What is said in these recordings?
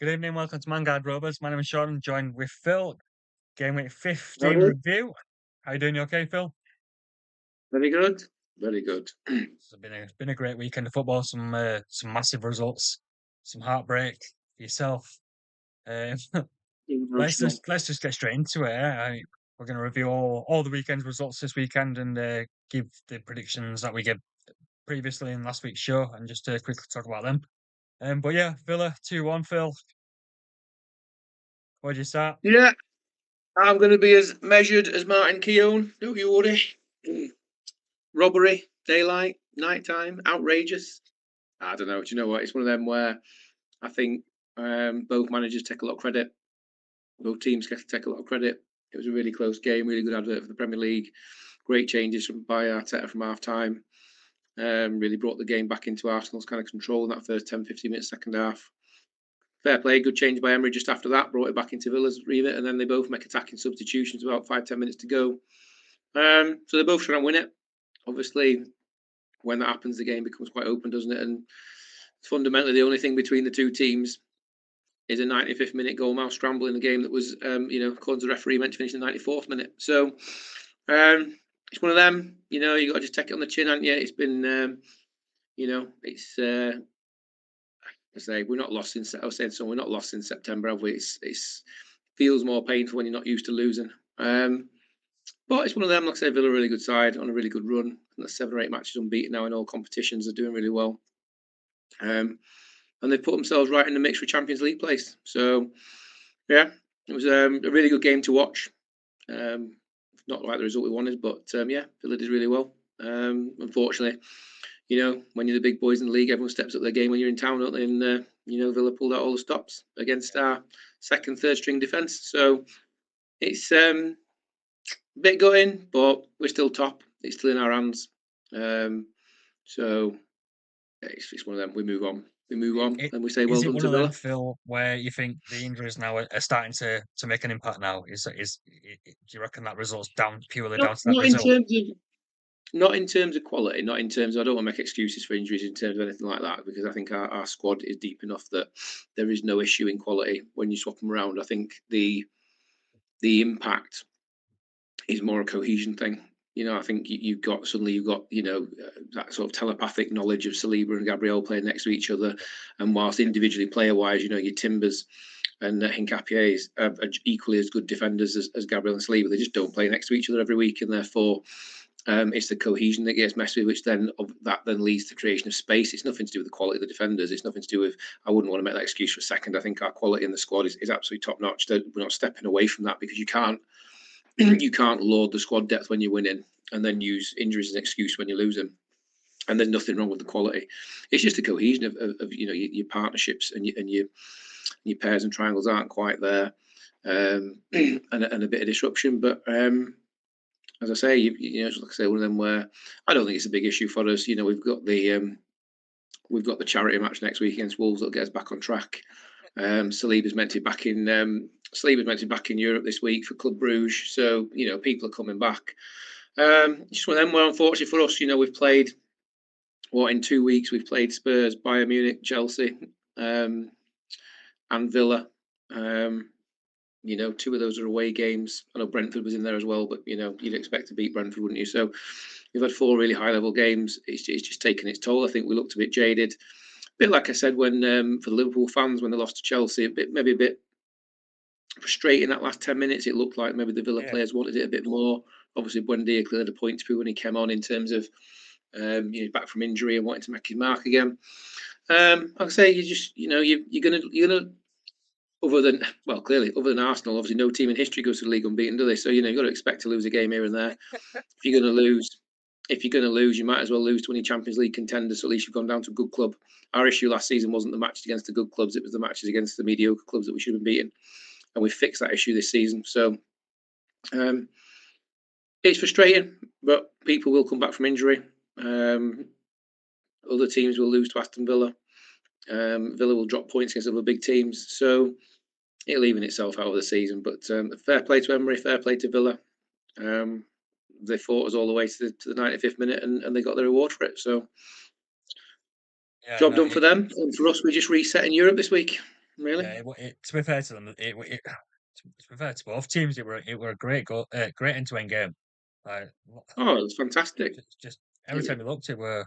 Good evening, welcome to Vanguard Rovers. My name is Sean, joined with Phil. Game week 15 Howdy. review. How you doing? You okay, Phil? Very good. Very good. It's been a great weekend of football. Some massive results, some heartbreak for yourself. Um, Emotional. let's just get straight into it. We're going to review all the weekend's results this weekend and give the predictions that we gave previously in last week's show, and just to quickly talk about them. But yeah, Villa 2-1. Phil, where'd you start? Yeah, I'm going to be as measured as Martin Keown. Don't you worry. Robbery, daylight, nighttime, outrageous. I don't know. Do you know what? It's one of them where I think both managers take a lot of credit. Both teams get to take a lot of credit. It was a really close game, really good advert for the Premier League. Great changes by Arteta from half time. Really brought the game back into Arsenal's kind of control in that first 10, 15 minutes, second half. Fair play, good change by Emery just after that, brought it back into Villa's remit, and then they both make attacking substitutions about 5, 10 minutes to go. So they're both trying to win it. Obviously, when that happens, the game becomes quite open, doesn't it? And fundamentally, the only thing between the two teams is a 95th minute goal mouth scramble in a game that was, according to the referee, meant to finish in the 94th minute. So it's one of them, you got to just take it on the chin, haven't you? It's been, it's I say we're not lost in. I was saying so. We're not lost in September, have we? It's feels more painful when you're not used to losing. But it's one of them. Like I say, Villa are a really good side on a really good run. And 7 or 8 matches unbeaten now in all competitions. They're doing really well. And they've put themselves right in the mix for Champions League place. So yeah, it was a really good game to watch. Not like the result we wanted, but yeah, Villa did really well. Unfortunately, when you're the big boys in the league, everyone steps up their game when you're in town, don't they? And Villa pulled out all the stops against our second, third string defence. So it's a bit gutting, but we're still top. It's still in our hands. So it's one of them. We move on. We move on, and we say Is well it done one to of them, Villa. Phil, where you think the injuries now are starting to make an impact now? Do you reckon that result's purely Not down to that not in result? terms of not in terms of quality, not in terms of, I don't want to make excuses for injuries in terms of anything like that, because I think our squad is deep enough that there is no issue in quality when you swap them around. I think the impact is more a cohesion thing. I think you've got that sort of telepathic knowledge of Saliba and Gabriel playing next to each other, and whilst individually player wise, your Timbers and Hincapié are equally as good defenders as Gabriel and Saliba. They just don't play next to each other every week, and therefore it's the cohesion that gets messed with, which then leads to creation of space. It's nothing to do with the quality of the defenders. It's nothing to do with. I wouldn't want to make that excuse for a second. I think our quality in the squad is absolutely top notch. We're not stepping away from that, because you can't laud the squad depth when you're winning and then use injuries as an excuse when you're losing. And there's nothing wrong with the quality. It's just the cohesion of your partnerships and your pairs and triangles aren't quite there, and a bit of disruption. But as I say, like I say, one of them where I don't think it's a big issue for us. We've got the charity match next week against Wolves that'll get us back on track. Saliba's meant to be back in. Saliba's meant to be back in Europe this week for Club Bruges, so people are coming back. Just one of them where, unfortunately for us, we've played in 2 weeks we've played Spurs, Bayern Munich, Chelsea, and Villa. 2 of those are away games. I know Brentford was in there as well, but you'd expect to beat Brentford, wouldn't you? So we've had 4 really high level games. It's just taken its toll. I think we looked a bit jaded. A bit like I said when for the Liverpool fans when they lost to Chelsea, maybe a bit frustrating that last 10 minutes. It looked like maybe the Villa Yeah. players wanted it a bit more. Obviously, Buendia cleared a point to prove when he came on in terms of back from injury and wanting to make his mark again. Like I say, you're gonna other than Arsenal, obviously no team in history goes to the league unbeaten, do they? So you've got to expect to lose a game here and there. If you're going to lose, you might as well lose to any Champions League contenders. So at least you've gone down to a good club. Our issue last season wasn't the matches against the good clubs; it was the matches against the mediocre clubs that we should have been beating, and we fixed that issue this season. So it's frustrating, but people will come back from injury. Other teams will lose to Aston Villa. Villa will drop points against other big teams. So it'll even itself out of the season. But fair play to Emery, fair play to Villa. They fought us all the way to the 95th minute, and they got the reward for it. So Yeah, job no, done for them. And for us, we just reset in Europe this week. Really? Yeah, to be fair to them, to be fair to both teams, it were a great end-to-end game. Like, Oh, it's fantastic. just every Yeah. time you looked, yeah,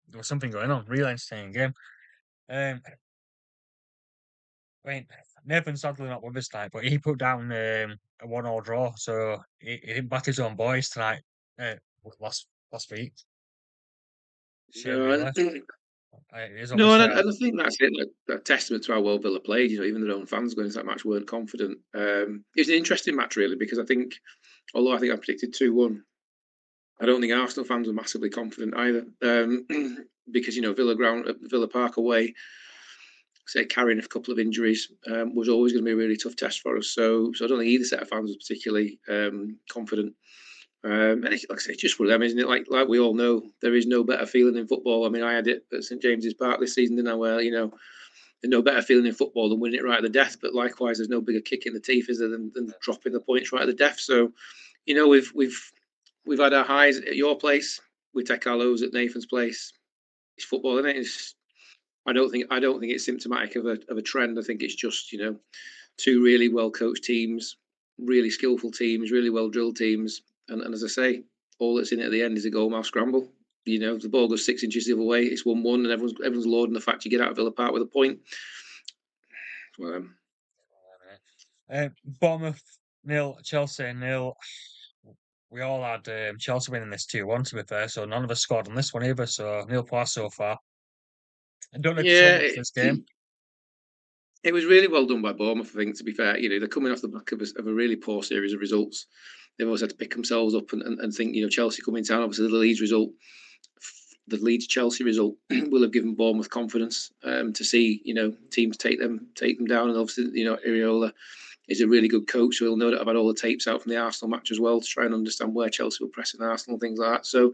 there was something going on. Real entertaining game. I mean, Nathan's sadly not with us tonight, but he put down a 1-1 draw, so he didn't back his own boys tonight. Uh, last week. Shame, No, really. It is no, obviously and I think that's it. That testament to how well Villa played. You know, even their own fans going into that match weren't confident. It was an interesting match, really, because I think, although I think I predicted 2-1, I don't think Arsenal fans were massively confident either. Because Villa Park away, say carrying a couple of injuries, was always going to be a really tough test for us. So I don't think either set of fans was particularly confident. And like I say, it's just one of them, isn't it? Like we all know, there is no better feeling in football. I mean, I had it at St James's Park this season, didn't I? Where there's no better feeling in football than winning it right at the death. But likewise, there's no bigger kick in the teeth, is there, than dropping the points right at the death. So we've had our highs at your place. We take our lows at Nathan's place. It's football, isn't it? I don't think it's symptomatic of a trend. I think it's just two really well coached teams, really skillful teams, really well drilled teams, and as I say, all that's in it at the end is a goal mouth scramble. The ball goes 6 inches the other way. It's 1-1, and everyone's lauding the fact you get out of Villa Park with a point. Well, Bournemouth nil, Chelsea nil. We all had Chelsea winning this 2-1, to be fair, so none of us scored on this one either. So nil plus so far. I don't know if you saw yeah, much of this game. it was really well done by Bournemouth. I think, to be fair, they're coming off the back of a really poor series of results. They've always had to pick themselves up and think, Chelsea coming down. Obviously, the Leeds Chelsea result will have given Bournemouth confidence to see teams take them down, and obviously Iriola is a really good coach, so he'll know that I've had all the tapes out from the Arsenal match as well to try and understand where Chelsea were pressing Arsenal and things like that. So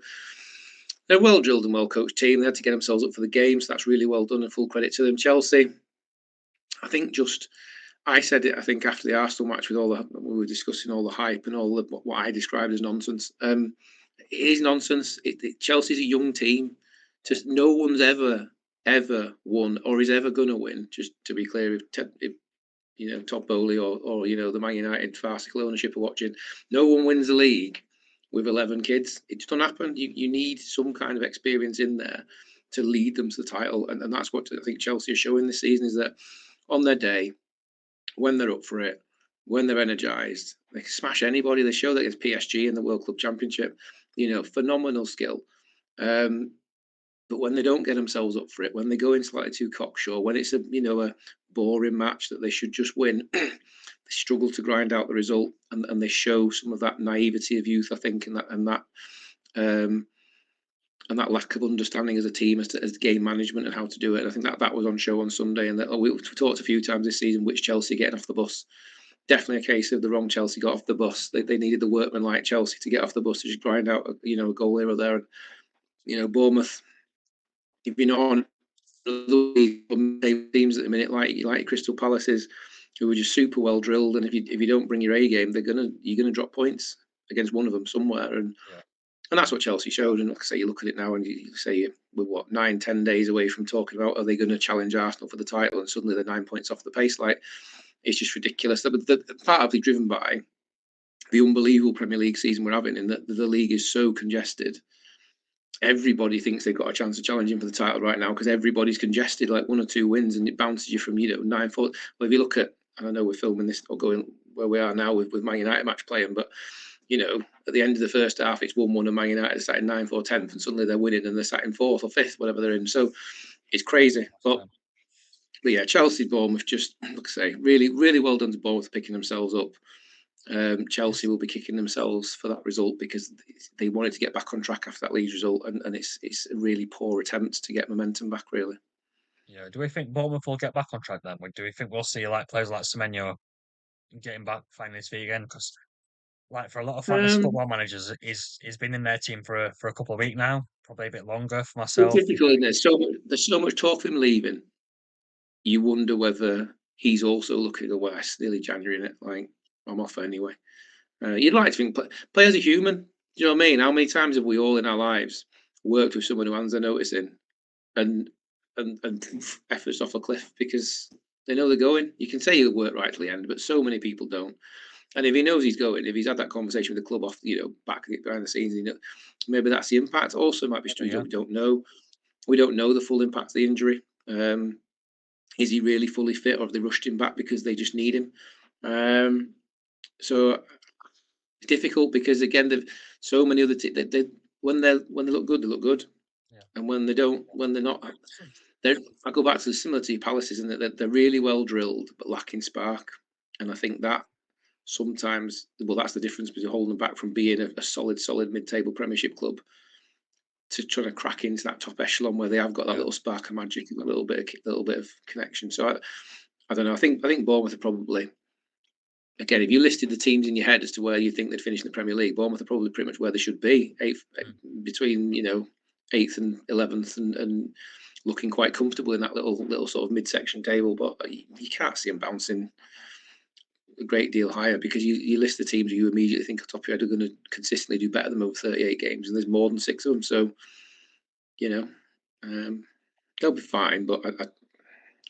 they're a well drilled and well coached team. They had to get themselves up for the game, so that's really well done and full credit to them. Chelsea, I think just I said it. I think after the Arsenal match, with we were discussing all the hype and all what I described as nonsense. It is nonsense. Chelsea's a young team. Just no one's ever won or is ever going to win. Just to be clear, if Todd Bowley or the Man United farcical ownership are watching, no one wins the league with 11 kids. It just don't happen. You need some kind of experience in there to lead them to the title, and that's what I think Chelsea are showing this season, is that on their day, when they're up for it, when they're energised, they can smash anybody. They show that against PSG in the World Club Championship. Phenomenal skill. Um, but when they don't get themselves up for it, when they go in slightly too cocksure, when it's a boring match that they should just win, they struggle to grind out the result, and they show some of that naivety of youth, I think, um, and that lack of understanding as a team as game management and how to do it. And I think that was on show on Sunday, and we've talked a few times this season which Chelsea getting off the bus. Definitely a case of the wrong Chelsea got off the bus. They needed the workman like Chelsea to get off the bus to just grind out a goal here or there. And Bournemouth, if you're not on teams at the minute, like Crystal Palaces, who are just super well drilled, and if you don't bring your A game, you're gonna drop points against one of them somewhere, Yeah, and that's what Chelsea showed. And like I say, you look at it now, and you say we're 9-10 days away from talking about, are they going to challenge Arsenal for the title, and suddenly they're 9 points off the pace. Like, it's just ridiculous. Partly driven by the unbelievable Premier League season we're having, in that the league is so congested. Everybody thinks they've got a chance of challenging for the title right now because everybody's congested, like one or two wins, and it bounces you from 9-4. Well, if you look at, and I know we're filming this or going where we are now with Man United match playing, but at the end of the first half, it's 1-1, and Man United are sat in 9-4, 10th, and suddenly they're winning and they're sat in fourth or fifth, whatever they're in. So it's crazy. But yeah, Chelsea, Bournemouth, just like I say, really, really well done to Bournemouth picking themselves up. Chelsea it's will be kicking themselves for that result because they wanted to get back on track after that Leeds result, and it's a really poor attempt to get momentum back, really. yeah. Do we think Bournemouth will get back on track then? Do we think we'll see like players like Semenyo getting back, finding his feet again? Because like for a lot of fantasy Um, football managers, he's been in their team for a couple of weeks now, probably a bit longer for it's myself. difficult, isn't it? There's so much talk of him leaving. You wonder whether he's also looking at, well, it's nearly January, isn't it? Like, I'm off anyway. You'd like to think players are human. Do you know what I mean? How many times have we all in our lives worked with someone who hands their notice in and efforts off a cliff because They know they're going. You can say he'll work right to the end, but so many people don't. And if he knows he's going, if he's had that conversation with the club off, back behind the scenes, maybe that's the impact. Also, might be Maybe, strange that yeah. we don't know. We don't know the full impact of the injury. Is he really fully fit, or have they rushed him back because they just need him? So it's difficult because again, they've so many other when they look good, they look good, Yeah. and when they don't, when they're not, they're. I go back to the similar to Palace, isn't it? That they're really well drilled but lacking spark, and I think that sometimes, well, that's the difference between holding them back from being a solid mid-table Premiership club to trying to crack into that top echelon where they have got that Yeah. little spark of magic and a little bit of connection. So I don't know. I think Bournemouth are probably, again, if you listed the teams in your head as to where you think they'd finish in the Premier League, Bournemouth are probably pretty much where they should be, eighth, Mm. between eighth and 11th, and looking quite comfortable in that little sort of midsection table. But you can't see them bouncing a great deal higher because you list the teams you immediately think off the top of your head are going to consistently do better than over 38 games, and there's more than six of them. So you know, um, they'll be fine, but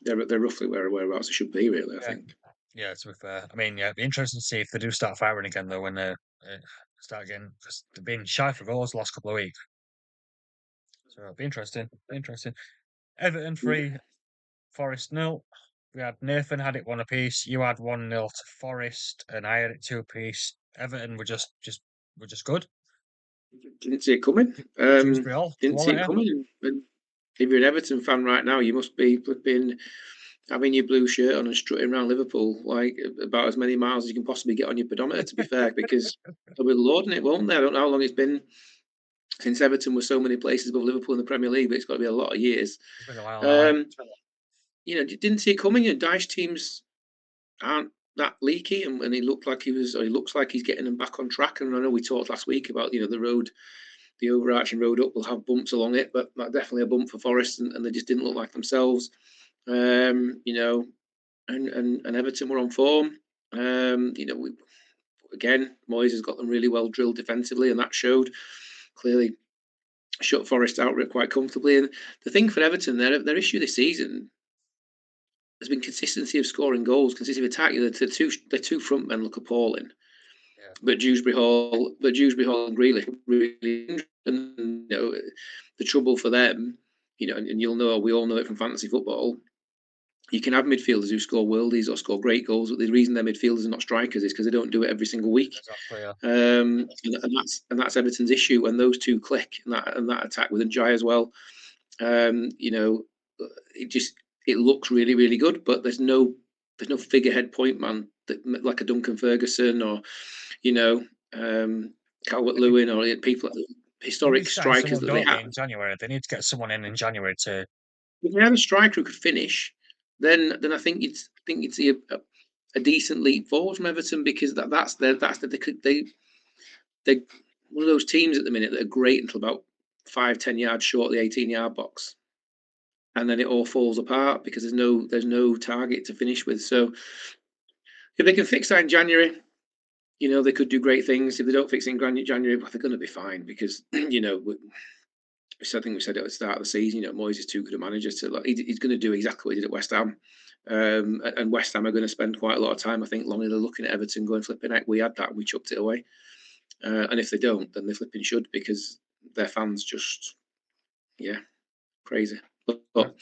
they're roughly whereabouts they should be, really. I Yeah. think. Yeah, to be fair. I mean, yeah, it'd be interesting to see if they do start firing again, though, when they start again. Because they've been shy for goals the last couple of weeks. So it'll be interesting. Interesting. Everton 3, Forest nil. We had Nathan had it one apiece. You had 1-0 to Forest, and I had it two apiece. Everton were just good. Didn't see it coming. Dewsbury all Didn't see it quality. coming. And if you're an Everton fan right now, you must be flipping having your blue shirt on and strutting around Liverpool like about as many miles as you can possibly get on your pedometer. To be fair, because they'll be lauding it, won't they? I don't know how long it's been since Everton was so many places above Liverpool in the Premier League, but it's got to be a lot of years. It's been a while now. Um, didn't see it coming. And Dyche teams aren't that leaky, and he looked like he was. Or he looks like he's getting them back on track. And I know we talked last week about the road, the overarching road up will have bumps along it, but definitely a bump for Forest, and they just didn't look like themselves. You know, and Everton were on form. Again, Moyes has got them really well drilled defensively, and that showed clearly. Shut Forest out quite comfortably. And the thing for Everton, their issue this season has been consistency of scoring goals, consistency of attack. Their two front men look appalling, Yeah, but Dewsbury Hall and Grealish really, and the trouble for them, and you'll know, we all know it from fantasy football. You can have midfielders who score worldies or score great goals, but the reason they're midfielders and not strikers is because they don't do it every single week. exactly. Yeah. And that's Everton's issue when those two click, and that attack with Njai as well. Um, you know, it just it looks really really good, but there's no figurehead point man like a Duncan Ferguson or you know Calvert They need, Lewin or people they need historic to sign strikers someone, that they don't they, have. in January? They need to get someone in January to. If they had a striker who could finish, then I think you'd see a decent leap forward from Everton because they're one of those teams at the minute that are great until about 5-10 yards short of the 18-yard box, and then it all falls apart because there's no target to finish with. So if they can fix that in January, they could do great things. If they don't fix it in January, well, they're going to be fine because I think we said at the start of the season, Moyes is too good a manager to like. He's going to do exactly what he did at West Ham, and West Ham are going to spend quite a lot of time. I think Lonnie, they're looking at Everton going flipping heck. We had that and we chucked it away. And if they don't, then they flipping should because their fans just yeah crazy. Do But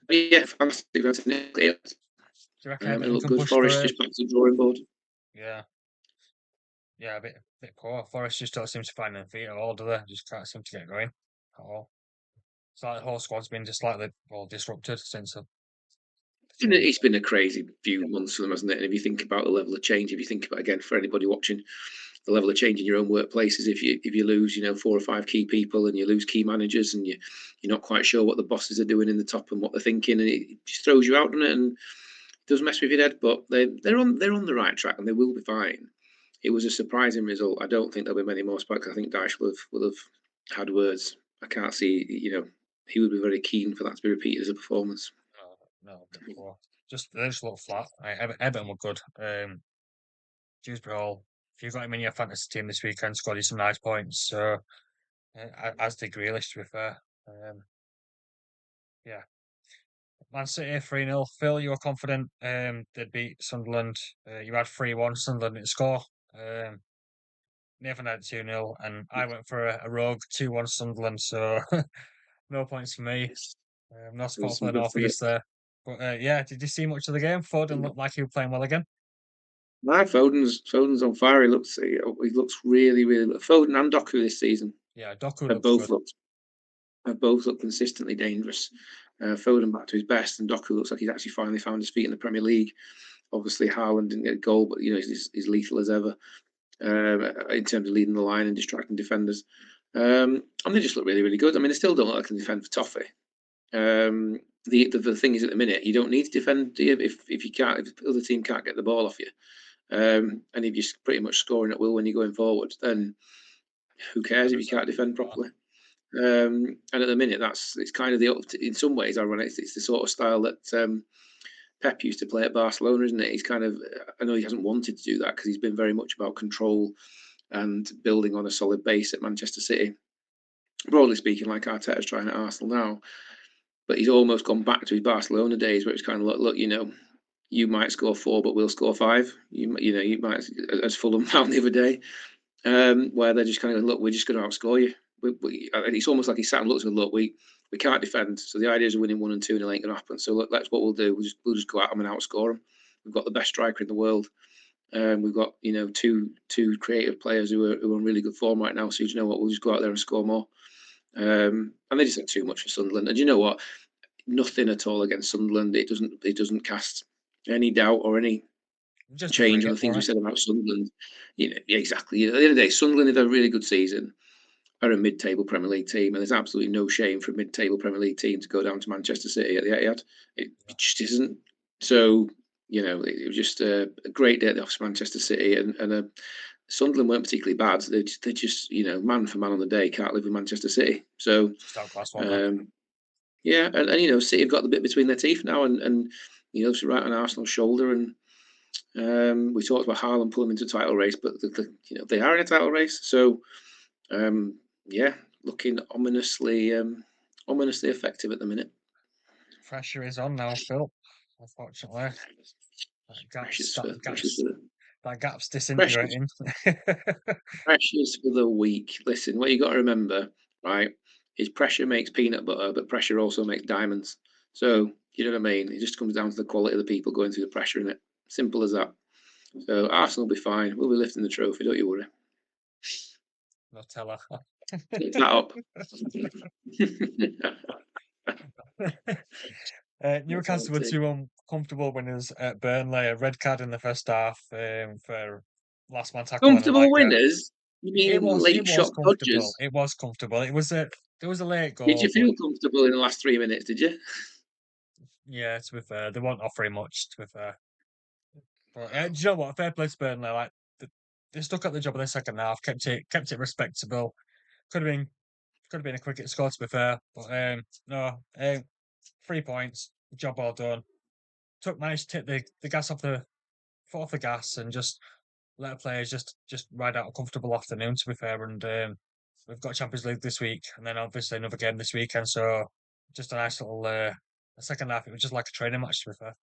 yeah, fantastic. It you reckon Everton looked can good. push Forest for? just back to the drawing board. Yeah, yeah, a bit poor. Forest just don't seem to find their feet at all, do they? Just can't seem to get going at all. It's like the whole squad's been just slightly well disrupted since the change. It's been a crazy few months for them, hasn't it? And if you think about the level of change, if you think about again for anybody watching, the level of change in your own workplaces, if you lose, 4 or 5 key people and you lose key managers and you're not quite sure what the bosses are doing in the top and what they're thinking, and it just throws you out, doesn't it? And it does mess with your head. But they're on the right track and they will be fine. It was a surprising result. I don't think there'll be many more spikes. I think Dyche will have had words. I can't see, he would be very keen for that to be repeated as a performance. No, no, a bit poor. They just look flat. Everton were good. Dewsbury Hall. If you got him in your fantasy team this weekend, scored you some nice points. So as did Grealish, to be fair. Um, yeah. Man City 3-0. Phil, you were confident they'd beat Sunderland. You had 3-1, Sunderland didn't score. Um, Nathan had 2-0, and I went for a rogue 2-1 Sunderland, so no points for me. Yes, No there was support for some the good North East fights. there. But yeah, did you see much of the game? Foden looked like he was playing well again. My Foden's on fire. He looks really, really. Foden and Doku this season Yeah, Doku have looks both good. looked have both looked consistently dangerous. Foden back to his best, and Doku looks like he's actually finally found his feet in the Premier League. Obviously, Haaland didn't get a goal, but he's lethal as ever in terms of leading the line and distracting defenders. And they just look really, really good. I mean, they still don't look like they can defend for toffee. Um, the thing is, at the minute, you don't need to defend, do you? If you can't, if the other team can't get the ball off you, and if you're pretty much scoring at will when you're going forward, then who Yeah, cares if you there's a can't defend no, properly? And at the minute, it's kind of in some ways, ironic. It's the sort of style that Pep used to play at Barcelona, isn't it? He's kind of, I know he hasn't wanted to do that because he's been very much about control and building on a solid base at Manchester City. Broadly speaking, like Arteta's trying at Arsenal now, but he's almost gone back to his Barcelona days where it's kind of like, look, you might score four, but we'll score five. You might, as Fulham found the other day, where they're just kind of look, we're just going to outscore you. It's almost like he sat and looked and look, we can't defend, so the idea is winning 1 and 2 and it ain't going to happen. So look, that's what we'll do. We'll just go at them and outscore them. We've got the best striker in the world. We've got two creative players who are in really good form right now. So you know what, we'll just go out there and score more. And they just had too much for Sunderland. And you know what? Nothing at all against Sunderland. It doesn't cast any doubt or any just a change on 3-0, the things we right? said about Sunderland. Yeah, exactly. At the end of the day, Sunderland had a really good season. Are a mid-table Premier League team, and there's absolutely no shame for a mid-table Premier League team to go down to Manchester City at the Etihad. It just isn't. So it was just a great day at the office, Manchester City, and Sunderland weren't particularly bad. They just man for man on the day can't live with Manchester City. So Just outclassed, weren't they? um, yeah, and City have got the bit between their teeth now, and it's right on Arsenal's shoulder. And we talked about Haaland pulling into the title race, but they are in a title race. So um, yeah, looking ominously effective at the minute. Pressure is on now, Phil. Unfortunately, that gap's Precious that for precious gap's for the that gap's precious disintegrating. precious for the weak. Listen, what you got to remember, right, is pressure makes peanut butter, but pressure also makes diamonds. So you know what I mean. It just comes down to the quality of the people going through the pressure in it. Simple as that. So Arsenal will be fine. We'll be lifting the trophy. Don't you worry. Nutella. Keep that up. Newcastle were two uncomfortable winners at Burnley. A red card in the first half for last man tackle and Comfortable winners. You it mean was it late was shot comfortable. dodgers? It was comfortable. It was a there was a late Did you goal, but feel comfortable in the last 3 minutes? Did you? yeah, to be fair, they weren't offering much. To be fair, but do you know what? Fair play to Burnley. Like they stuck at the job of the second half, kept it respectable. Could have been could have been a cricket score to be fair, but no, 3 points, job well done. Managed to take the gas off the foot off the gas and just let the players just ride out a comfortable afternoon. To be fair, and we've got Champions League this week, and then obviously another game this weekend. So just a nice little the second half. It was just like a training match. To be fair,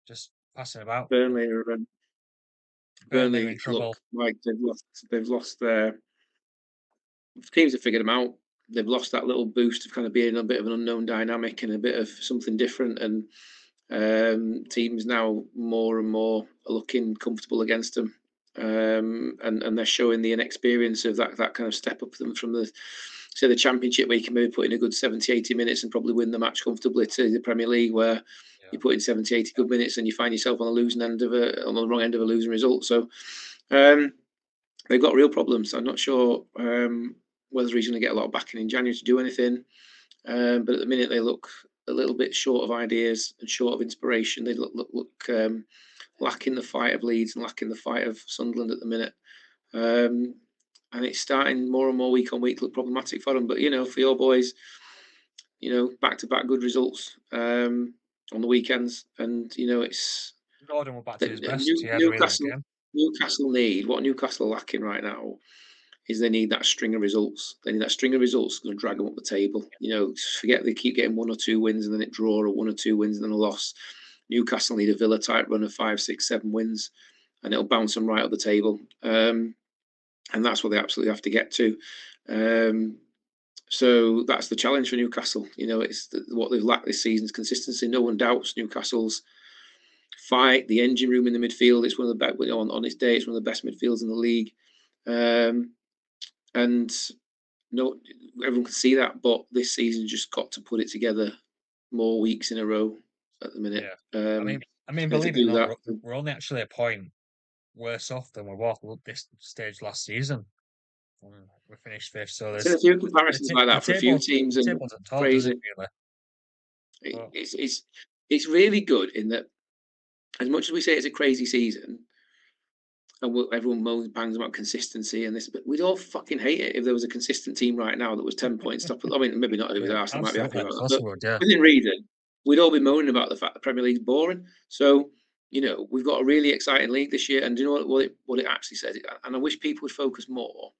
just passing about. And Burnley are Burnley are in Burnley look trouble. like they've lost their teams have figured them out. They've lost that little boost of kind of being a bit of an unknown dynamic and a bit of something different. And teams now more and more are looking comfortable against them. And they're showing the inexperience of that kind of step up them from the championship where you can maybe put in a good 70, 80 minutes and probably win the match comfortably to the Premier League where Yeah, you put in 70, 80 good minutes and you find yourself on the wrong end of a losing result. So um, they've got real problems. I'm not sure whether he's going to get a lot of backing in January to do anything. But at the minute, they look a little bit short of ideas and short of inspiration. They look lacking the fight of Leeds and lacking the fight of Sunderland at the minute. Um, and it's starting more and more week on week to look problematic for them. But for your boys, back to back good results on the weekends, and it's Gordon were back to his best. New, He had a really good Newcastle. game. Newcastle need what Newcastle are lacking right now is they need that string of results. They need that string of results going to drag them up the table. Forget they keep getting 1 or 2 wins and then it draw, or 1 or 2 wins and then a loss. Newcastle need a Villa type run of 5, 6, 7 wins, and it'll bounce them right up the table. And that's what they absolutely have to get to. So that's the challenge for Newcastle. It's what they've lacked this season is consistency. No one doubts Newcastle's fight, the engine room in the midfield. It's one of the best on its day. It's one of the best midfields in the league, and no, everyone can see that. But this season just got to put it together more weeks in a row at the minute. Yeah. I mean, To believe it or do not, that, we're only actually a point worse off than we were at this stage last season. We finished fifth, so I've seen a there's few comparisons like the that for a few table. teams, The and table doesn't talk, does it? crazy. Really? But It's really good in that, as much as we say it's a crazy season, and everyone moans bangs about consistency and this, but we'd all fucking hate it if there was a consistent team right now that was 10 points top. I mean, maybe not if it was yeah, Arsenal, might be happy absolutely. Of about that, course but we would. Yeah. within reason, we'd all be moaning about the fact the Premier League's boring. So we've got a really exciting league this year, and do you know what it actually says? And I wish people would focus more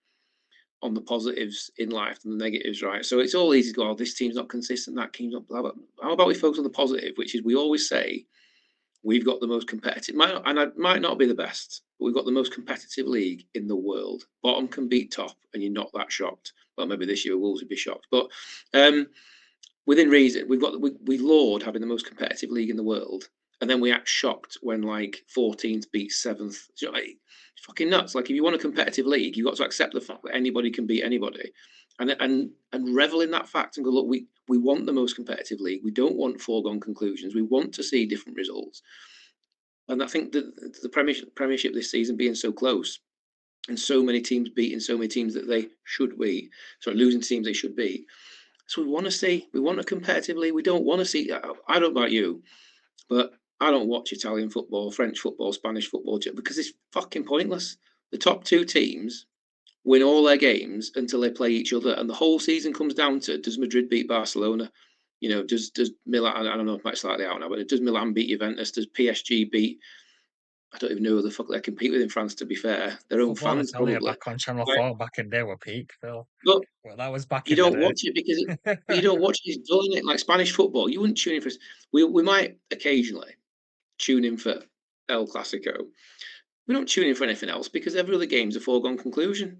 on the positives in life than the negatives, right? So it's all easy to go, oh, this team's not consistent, that team's not blah blah. How about we focus on the positive, which is we always say we've got the most competitive, and I might not be the best, but we've got the most competitive league in the world. Bottom can beat top, and you're not that shocked. Well, maybe this year Wolves would be shocked, but um, within reason, we laud having the most competitive league in the world, and then we act shocked when like 14th beats 7th. It's fucking nuts. Like, if you want a competitive league, you've got to accept the fact that anybody can beat anybody, and revel in that fact and go, look, we want the most competitive league. We don't want foregone conclusions. We want to see different results. And I think that the Premiership this season being so close, and so many teams beating so many teams that they should beat, sorry, losing teams they should beat. So we want a competitive league. We don't want to see. I don't know about you, but I don't watch Italian football, French football, Spanish football because it's fucking pointless. The top two teams win all their games until they play each other, and the whole season comes down to, does Madrid beat Barcelona? Does Milan? I don't know if it's slightly out now, but does Milan beat Juventus? Does PSG beat? I don't even know who the fuck they compete with in France. To be fair, their own Football fans Italia probably. back on Channel Right. 4 back in day were peak, Phil. But Well, that was back you in the don't day. watch it because you don't watch it. It's dull, innit? Like Spanish football, you wouldn't tune in for. We might occasionally tune in for El Clasico. We don't tune in for anything else because every other game's a foregone conclusion,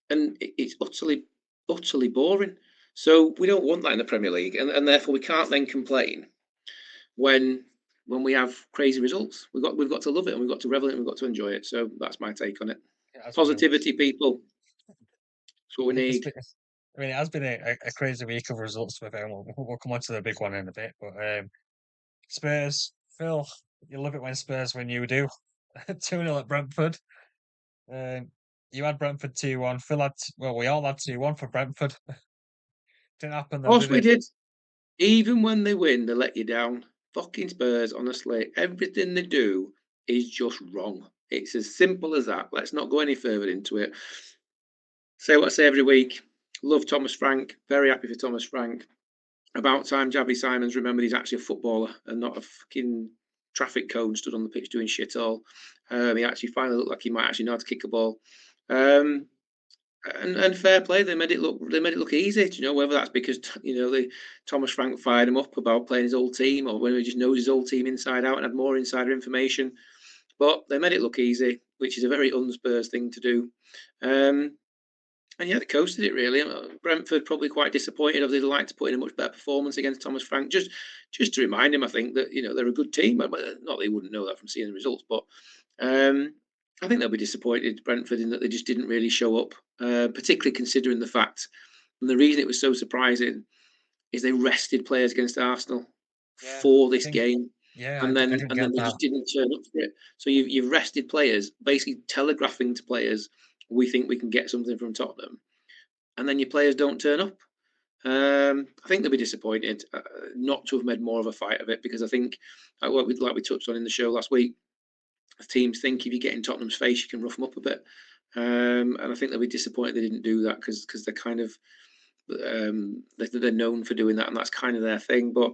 and it's utterly boring. So we don't want that in the Premier League, and therefore we can't then complain when we have crazy results. We've got to love it, and we've got to revel in it, and we've got to enjoy it. So that's my take on it. It has been Positivity, people. That's what we it's need. been, I mean, it has been a crazy week of results with them. We'll come on to the big one in a bit, but Spurs, Phil, you love it when Spurs win. You do 2-0 at Brentford. Um, you had Brentford 2-1. Phil had well, we all had 2-1 for Brentford. Didn't happen Of though, course did we it? did. Even when they win, they let you down. Fucking Spurs, honestly, everything they do is just wrong. It's as simple as that. Let's not go any further into it. Say what I say every week. Love Thomas Frank. Very happy for Thomas Frank. About time Javi Simons remembered he's actually a footballer and not a fucking traffic cone stood on the pitch doing shit all. He actually finally looked like he might actually know how to kick a ball. Um, and fair play, they made it look easy. Do you know, whether that's because Thomas Frank fired him up about playing his old team, or whether he just knows his old team inside out and had more insider information. But they made it look easy, which is a very unspurs thing to do. And yeah, they coasted it really. Brentford probably quite disappointed. They'd like to put in a much better performance against Thomas Frank. Just to remind him, I think that they're a good team. Not that they wouldn't know that from seeing the results, but um, I think they'll be disappointed, Brentford, in that they just didn't really show up. Particularly considering the fact, and the reason it was so surprising is they rested players against Arsenal Yeah, for I this think. game, Yeah, and I then didn't and then get they that. just didn't turn up for it. So you've rested players, basically telegraphing to players, we think we can get something from Tottenham, and then your players don't turn up. I think they'll be disappointed not to have made more of a fight of it, because I think, like we touched on in the show last week, teams think if you get in Tottenham's face, you can rough them up a bit. And I think they'll be disappointed they didn't do that, because they're kind of they're known for doing that, and that's kind of their thing. But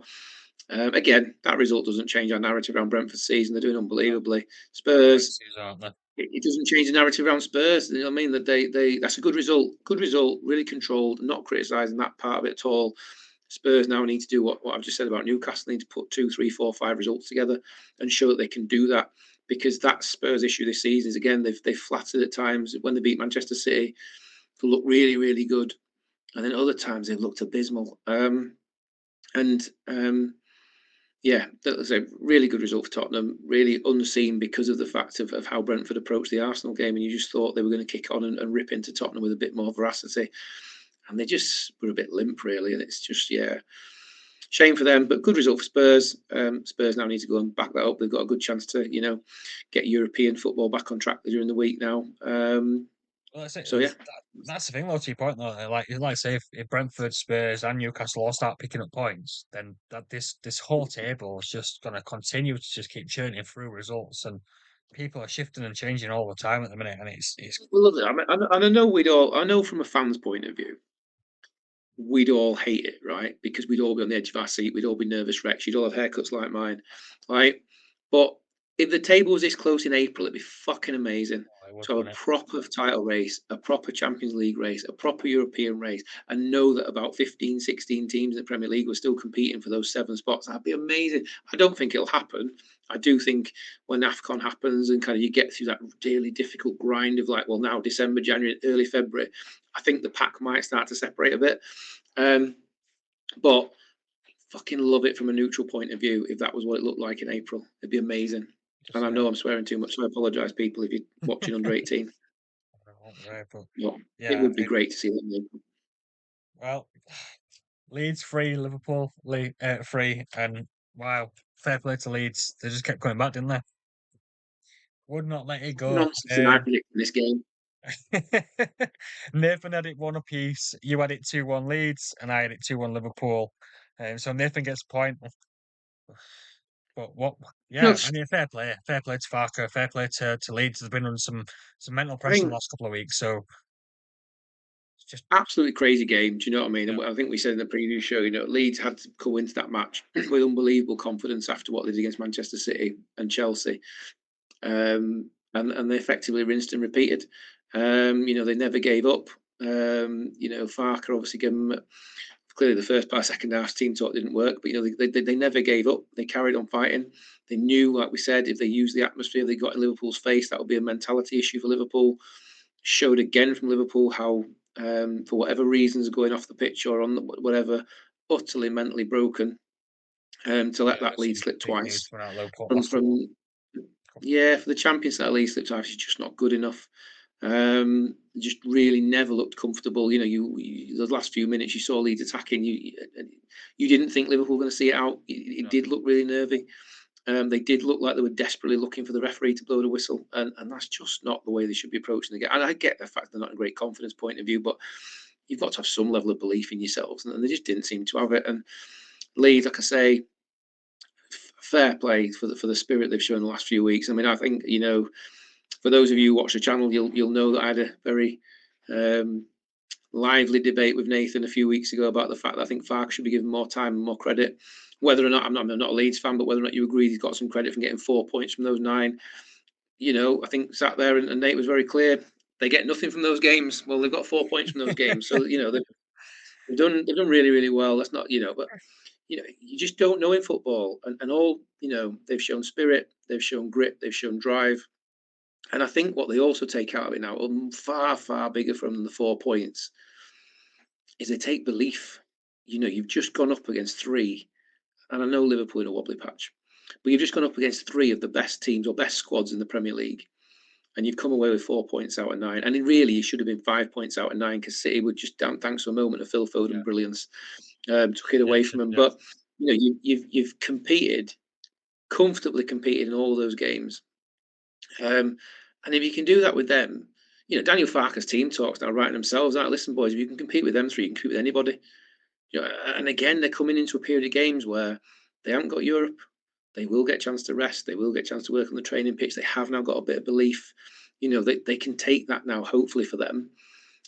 again, that result doesn't change our narrative around Brentford season. They're doing No, unbelievably. they're a great Spurs, season, aren't they? it doesn't change the narrative around Spurs. You know what I mean? That they that's a good result, really controlled, not criticising that part of it at all. Spurs now need to do what I've just said about Newcastle. They need to put 2, 3, 4, 5 results together and show that they can do that, because that's Spurs' issue this season. Is again they've flattered at times when they beat Manchester City. They look really really good, and then other times they've looked abysmal. And Yeah, that was a really good result for Tottenham. Really unseen because of the fact of how Brentford approached the Arsenal game, and you just thought they were going to kick on and rip into Tottenham with a bit more veracity, and they just were a bit limp, really. And it's just, yeah, shame for them, but good result for Spurs. Spurs now need to go and back that up. They've got a good chance to, get European football back on track during the week now. Well, that's it. So yeah, That's the thing, though. To your point, though, like I say, if Brentford, Spurs, and Newcastle all start picking up points, then this whole table is just going to continue to just keep churning through results, and people are shifting and changing all the time at the minute, and it's we love it. And I know I know from a fan's point of view, we'd all hate it, right? Because we'd all be on the edge of our seat. We'd all be nervous wrecks. You'd all have haircuts like mine, right? But if the table was this close in April, it'd be fucking amazing it would, to have a wouldn't it? proper title race, a proper Champions League race, a proper European race, and know that about 15, 16 teams in the Premier League were still competing for those 7 spots. That'd be amazing. I don't think it'll happen. I do think when AFCON happens and kind of you get through that really difficult grind of like, well, now December, January, early February, I think the pack might start to separate a bit. Um, but fucking love it from a neutral point of view. If that was what it looked like in April, it'd be amazing. And Just I know I'm swearing too much, so I apologise, people, if you're watching under 18. right, but But it yeah, would be great to see them in April. well, Leeds 3, Liverpool 3, and wow, fair play to Leeds. They just kept coming back, didn't they? Would not let it go. Nonsense in I predict in this game. Nathan had it one apiece. You had it 2-1 Leeds, and I had it 2-1 Liverpool. So Nathan gets a point. But what? No, Yeah, I mean, fair play to Farker, fair play to Leeds. They've been under some mental I pressure in the think last couple of weeks, so it's just absolutely crazy game. Do you know what I mean? yeah, And I think we said in the previous show, Leeds had to go into that match with unbelievable confidence after what they did against Manchester City and Chelsea. And they effectively rinsed and repeated. They never gave up. Farker obviously gave them clearly the first part, second half team talk didn't work, but they never gave up. They carried on fighting. They knew, like we said, if they used the atmosphere they got in Liverpool's face, that would be a mentality issue for Liverpool. Showed again from Liverpool how, for whatever reasons, going off the pitch or on whatever, utterly mentally broken, to let yeah, that there's lead some slip big news twice coming out of Liverpool from last couple. yeah, for the champions that lead slip twice is just not good enough. Just really never looked comfortable. The last few minutes you saw Leeds attacking. You didn't think Liverpool were going to see it out. It No, did look really nervy. They did look like they were desperately looking for the referee to blow the whistle, and that's just not the way they should be approaching the game. And I get the fact they're not in a great confidence point of view, but you've got to have some level of belief in yourselves, and they just didn't seem to have it. And Leeds, like I say, fair play for the spirit they've shown the last few weeks. I mean, I think for those of you who watch the channel, you'll know that I had a very um, lively debate with Nathan a few weeks ago about the fact that I think Fark should be given more time and more credit. Whether or not I'm not a Leeds fan, but whether or not you agree he's got some credit from getting 4 points from those 9, I think sat there and Nate was very clear. They get nothing from those games. Well, they've got 4 points from those games, so they've done really really well. That's not but you just don't know in football, and all they've shown spirit, they've shown grit, they've shown drive. And I think what they also take out of it now, far, far bigger from the 4 points, is they take belief. You've just gone up against three, and I know Liverpool in a wobbly patch, but you've just gone up against three of the best teams or best squads in the Premier League, and you've come away with 4 points out of 9. And it really, it should have been 5 points out of 9 because City would just down thanks to a moment of Phil yeah, Foden brilliance, took it yeah, away from just them. yeah, But you've competed comfortably, competed in all those games. And if you can do that with them, Daniel Farker's team talks now writing themselves out. Listen, boys, if you can compete with them three, you can compete with anybody. And again, they're coming into a period of games where they haven't got Europe. They will get a chance to rest. They will get a chance to work on the training pitch. They have now got a bit of belief. They can take that now, hopefully for them,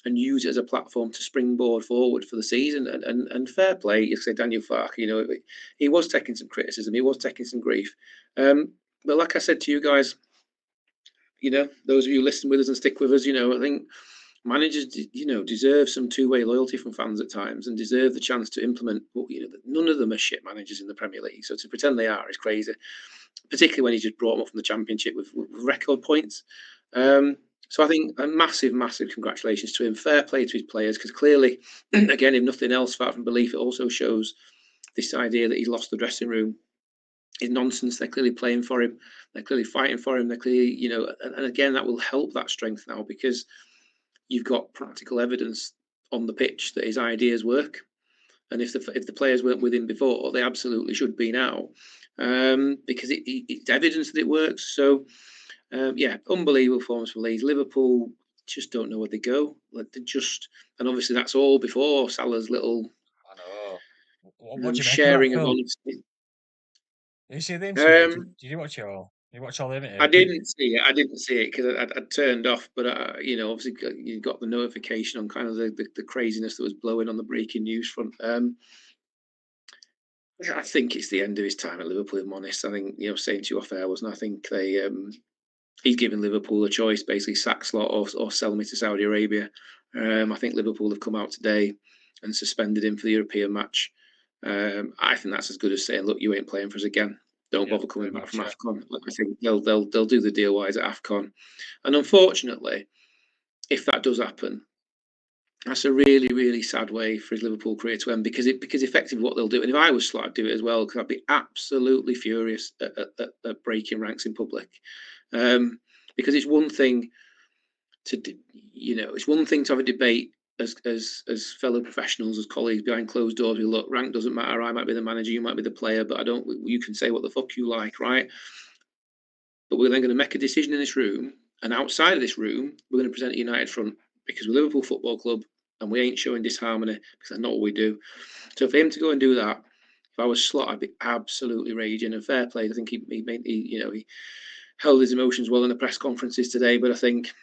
and use it as a platform to springboard forward for the season. And fair play, you say Daniel Farker. He was taking some criticism. He was taking some grief. But like I said to you guys, those of you listen with us and stick with us, I think managers, deserve some two-way loyalty from fans at times and deserve the chance to implement. Well, none of them are shit managers in the Premier League, so to pretend they are is crazy. Particularly when he just brought them up from the Championship with record points. Yeah. So I think a massive, massive congratulations to him. Fair play to his players because clearly, again, if nothing else, apart from belief, it also shows this idea that he's lost the dressing room is nonsense. They're clearly playing for him. They're clearly fighting for him. They're clearly, and again, that will help that strength now because you've got practical evidence on the pitch that his ideas work. And if the players weren't with him before, they absolutely should be now, because it's evidence that it works. So yeah, unbelievable performance for Leeds. Liverpool just don't know where they go. Like they just, and obviously that's all before Salah's little I know. What do you make of that, sharing of Phil? honesty. Did you see the interview? Did, Um, did you watch it all? You watch all the interview? I didn't see it. I didn't see it because I'd turned off. But obviously you got the notification on kind of the craziness that was blowing on the breaking news front. I think it's the end of his time at Liverpool. If I'm honest, I think saying to you off air wasn't. I think he's given Liverpool a choice, basically sack Slot or sell me to Saudi Arabia. I think Liverpool have come out today and suspended him for the European match. I think that's as good as saying, look, you ain't playing for us again. Don't Yeah, bother coming pretty back much. from Yeah. AFCON. Look, I think they'll do the deal wise at AFCON. And unfortunately, if that does happen, that's a really, really sad way for his Liverpool career to end because effectively what they'll do, and if I was Slot, I'd do it as well because I'd be absolutely furious at breaking ranks in public. Because it's one thing it's one thing to have a debate as fellow professionals, as colleagues behind closed doors. We look, rank doesn't matter. I might be the manager, you might be the player, but I don't. You can say what the fuck you like, right? But we're then going to make a decision in this room, and outside of this room, we're going to present a united front because we're Liverpool Football Club, and we ain't showing disharmony because that's not what we do. So for him to go and do that, if I was Slot, I'd be absolutely raging. And fair play, I think he held his emotions well in the press conferences today. But I think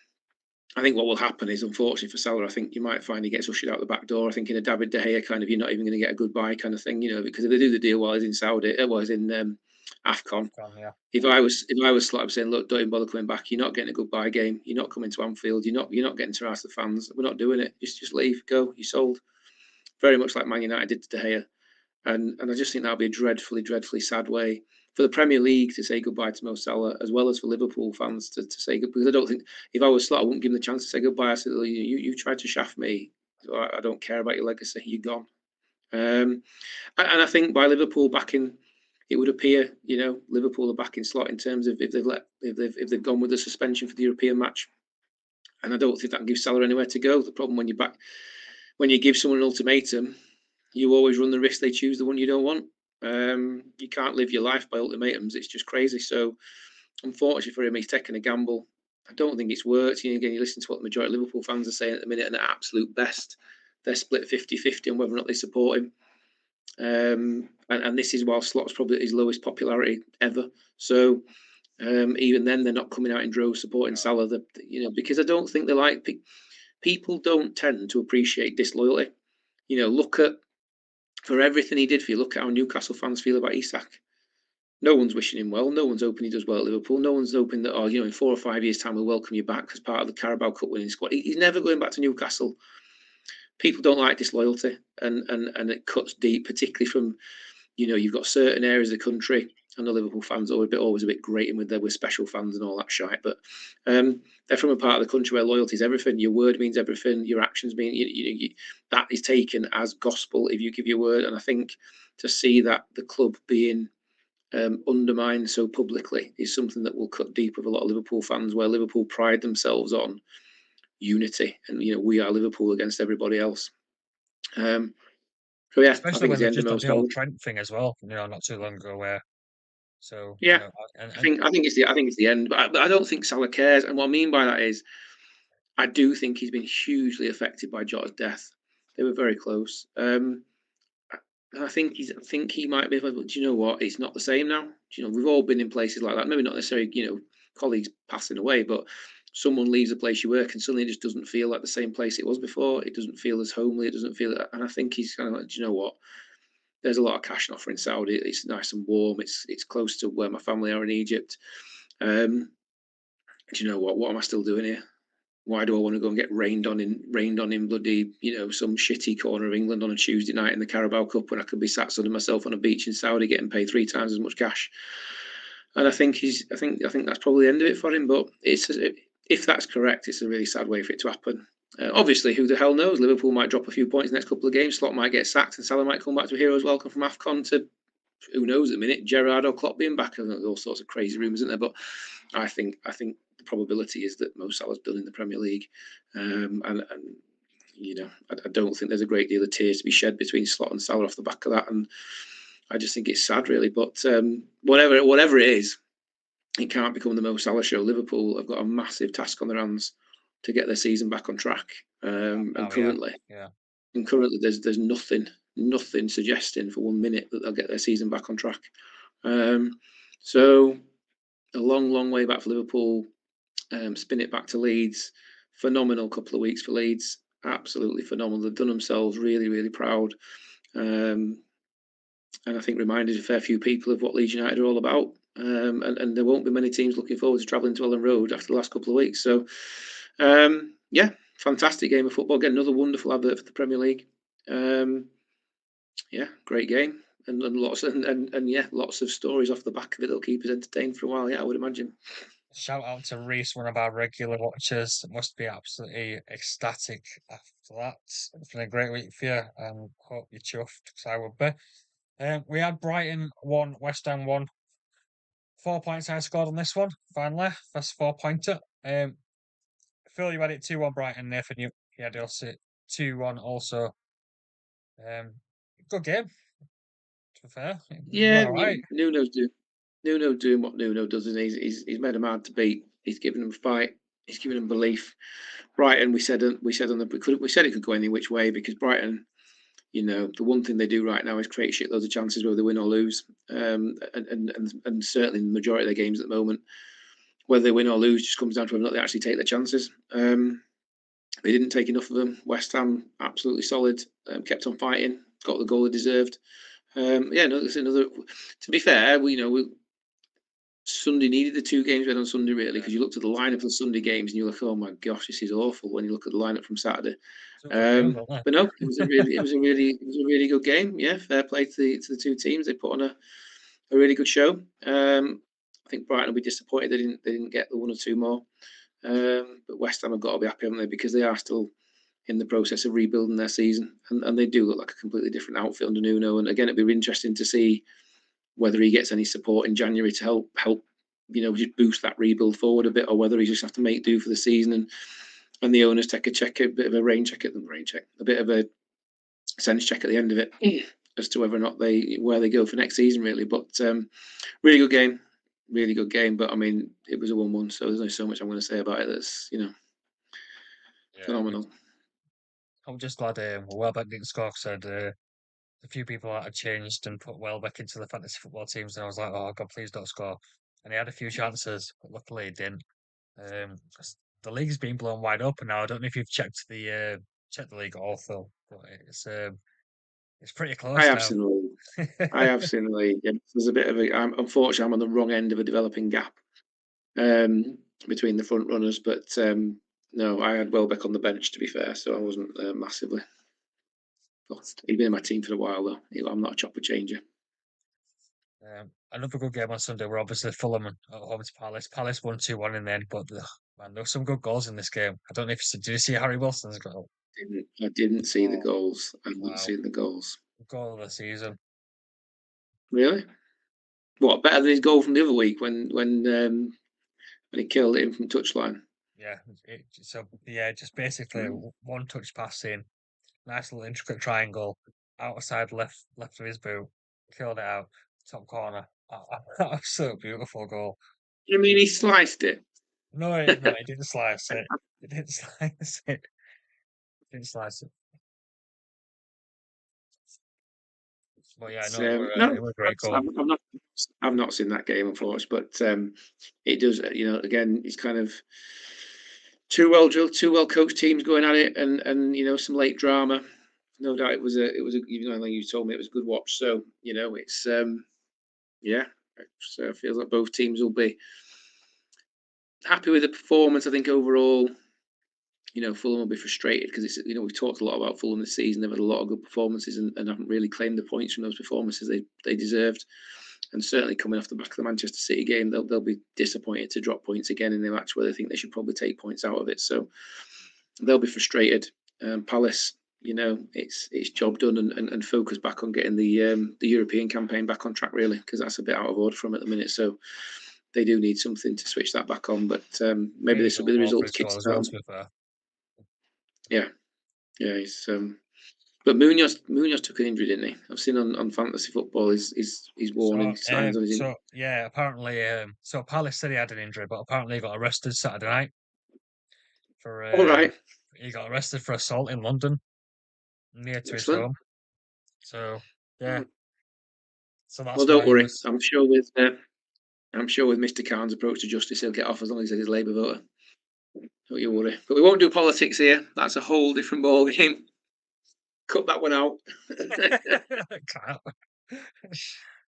what will happen is, unfortunately for Salah, I think you might find he gets ushered out the back door. I think in a David De Gea kind of, you're not even going to get a goodbye kind of thing, because if they do the deal while he's in while he's in Afcon. Yeah. If I was Slot, I'm saying, look, don't even bother coming back. You're not getting a goodbye game. You're not coming to Anfield. You're not getting to harass the fans. We're not doing it. Just leave. Go. You sold. Very much like Man United did to De Gea. And I just think that'll be a dreadfully, dreadfully sad way for the Premier League to say goodbye to Mo Salah, as well as for Liverpool fans to say goodbye. Because I don't think if I was Slot, I wouldn't give him the chance to say goodbye. I said, you tried to shaft me. So I don't care about your legacy. You're gone. And I think by Liverpool backing, it would appear, Liverpool are backing Slot in terms of if they've gone with the suspension for the European match. And I don't think that gives Salah anywhere to go. The problem when you give someone an ultimatum, you always run the risk they choose the one you don't want. You can't live your life by ultimatums. It's just crazy. So, unfortunately for him, he's taken a gamble. I don't think it's worked. Again, you listen to what the majority of Liverpool fans are saying at the minute, and at absolute best, they're split 50-50 on whether or not they support him. And this is while Slot's probably at his lowest popularity ever. So, even then, they're not coming out in droves supporting No. Salah. Because I don't think they like people don't tend to appreciate disloyalty. Look at for everything he did for you. Look at how Newcastle fans feel about Isak. No one's wishing him well. No one's hoping he does well at Liverpool. No one's hoping that, in 4 or 5 years' time, we'll welcome you back as part of the Carabao Cup winning squad. He's never going back to Newcastle. People don't like disloyalty, and it cuts deep, particularly from, you've got certain areas of the country. I know Liverpool fans are always a bit grating with special fans and all that shit, but they're from a part of the country where loyalty is everything. Your word means everything. Your actions mean that is taken as gospel if you give your word. And I think to see that the club being undermined so publicly is something that will cut deep with a lot of Liverpool fans, where Liverpool pride themselves on unity and we are Liverpool against everybody else. So yeah, I Especially think it's when the they've end of just Mo done the whole Salah. Trent thing as well, not too long ago, where so Yeah, and I think it's the end, but I don't think Salah cares. And what I mean by that is, I do think he's been hugely affected by Jota's death. They were very close. And I think he might be. But do you know what? It's not the same now. We've all been in places like that. Maybe not necessarily, colleagues passing away, but someone leaves a place you work and suddenly it just doesn't feel like the same place it was before. It doesn't feel as homely. It doesn't feel. And I think he's kind of like, do you know what? There's a lot of cash offer in Saudi. It's nice and warm. It's close to where my family are in Egypt. Um, do you know what? What am I still doing here? Why do I want to go and get rained on in bloody, some shitty corner of England on a Tuesday night in the Carabao Cup when I could be sat sunning myself on a beach in Saudi getting paid 3 times as much cash? And I think that's probably the end of it for him. But if that's correct, it's a really sad way for it to happen. Obviously, who the hell knows? Liverpool might drop a few points in the next couple of games. Slot might get sacked, and Salah might come back to a hero's welcome from Afcon to who knows at the minute. Gerrard or Klopp being back. There's all sorts of crazy rumours, isn't there? But I think the probability is that Mo Salah's done in the Premier League, and I don't think there's a great deal of tears to be shed between Slot and Salah off the back of that. And I just think it's sad, really. But whatever it is, it can't become the Mo Salah show. Liverpool have got a massive task on their hands to get their season back on track. And Oh yeah, currently, yeah. there's nothing suggesting for 1 minute that they'll get their season back on track. So a long way back for Liverpool. Spin it back to Leeds. Phenomenal couple of weeks for Leeds. Absolutely phenomenal. They've done themselves really proud. Um, and I think reminded a fair few people of what Leeds United are all about. And there won't be many teams looking forward to travelling to Ellen Road after the last couple of weeks. So, yeah, fantastic game of football. Again, another wonderful advert for the Premier League. Yeah, great game. And lots of stories off the back of it that'll keep us entertained for a while. Yeah, I would imagine. Shout out to Reese, one of our regular watchers. Must be absolutely ecstatic after that. It's been a great week for you, and hope you're chuffed, because I would be. We had Brighton 1, West Ham 1. 4 points I scored on this one, finally. First 4-pointer. Phil, you had it 2-1 Brighton. Nathan, you had us at 2-1 also. Um, Good game, to be fair. It Yeah, went all right. Nuno doing what Nuno does, and he's made them hard to beat. He's given them fight. He's given them belief. Brighton, we said it could go any which way because Brighton, the one thing they do right now is create shitloads of chances whether they win or lose. And certainly in the majority of their games at the moment, whether they win or lose just comes down to whether or not they actually take their chances. They didn't take enough of them. West Ham absolutely solid, kept on fighting, got the goal they deserved. Yeah, no, it's another. To be fair, Sunday needed the 2 games we had on Sunday really Yeah, because you looked at the lineup for the Sunday games and you're like, oh my gosh, this is awful. When you look at the lineup from Saturday, took for June, don't but no, it they? was a really, good game. Yeah, fair play to the 2 teams. They put on a really good show. I think Brighton will be disappointed they didn't get the 1 or 2 more. But West Ham have got to be happy, haven't they? Because they are still in the process of rebuilding their season, and they do look like a completely different outfit under Nuno. And again, it'd be interesting to see whether he gets any support in January to help just boost that rebuild forward a bit, or whether he just have to make do for the season and the owners take a bit of a rain check, a bit of a sense check at the end of it as to whether or not where they go for next season really. But really good game, really good game. But I mean, it was a 1-1, so there's only so much I'm going to say about it. That's Yeah, phenomenal. I'm just glad Welbeck didn't score because a few people that had changed and put Welbeck into the fantasy football teams, and I was like, oh God, please don't score. And he had a few chances, but luckily he didn't. 'Cause the league's been blown wide open now. I don't know if you've checked the league also, but it's pretty I close have now. seen the league. I have seen the league. Yeah. There's a bit of a. Unfortunately, I'm on the wrong end of a developing gap between the front runners, but no, I had Welbeck on the bench to be fair, so I wasn't massively. He'd been in my team for a while though. I'm not a chopper changer. Another good game on Sunday were obviously Fulham at home to Palace. Palace won 2-1 in the end, but man, there were some good goals in this game. I don't know if did you see Harry Wilson's goal? I didn't see the Oh, goals. I've not wow. seen the goals. Goal of the season. Really? What better than his goal from the other week when he killed it in from touchline? Just basically Mm. one touch pass in, nice little intricate triangle, outside left of his boot, killed it out, top corner. Absolute beautiful goal. You mean he sliced it? No, he didn't slice it. He didn't slice it. Didn't slice it. But yeah, no, No, it were a great goal. I've not seen that game, unfortunately. But it does. Again, it's kind of two well drilled, two well coached teams going at it, and some late drama. No doubt it was a even though you told me it was a good watch. So it's yeah, it feels like both teams will be happy with the performance. I think overall, Fulham will be frustrated because we've talked a lot about Fulham this season. They've had a lot of good performances and haven't really claimed the points from those performances they deserved. And certainly coming off the back of the Manchester City game, they'll be disappointed to drop points again in the match where they think they should probably take points out of it. So they'll be frustrated. Palace, it's job done and focus back on getting the European campaign back on track, really, because that's a bit out of order from at the minute. So they do need something to switch that back on. But maybe Need a this will goal be the more for result his to goal as well, kickstart. to be fair. Yeah, yeah. But Munoz took an injury, didn't he? I've seen on fantasy football his warning signs on his injury. Yeah, apparently, so Palace said he had an injury, but apparently he got arrested Saturday night for, All right, he got arrested for assault in London, near to his excellent. home. So, yeah, Hmm. so Well, that's don't why he worry. was. I'm sure with Mr. Khan's approach to justice, he'll get off as long as he's a Labour voter. Don't you worry. But we won't do politics here. That's a whole different ball game. Cut that one out. Crap.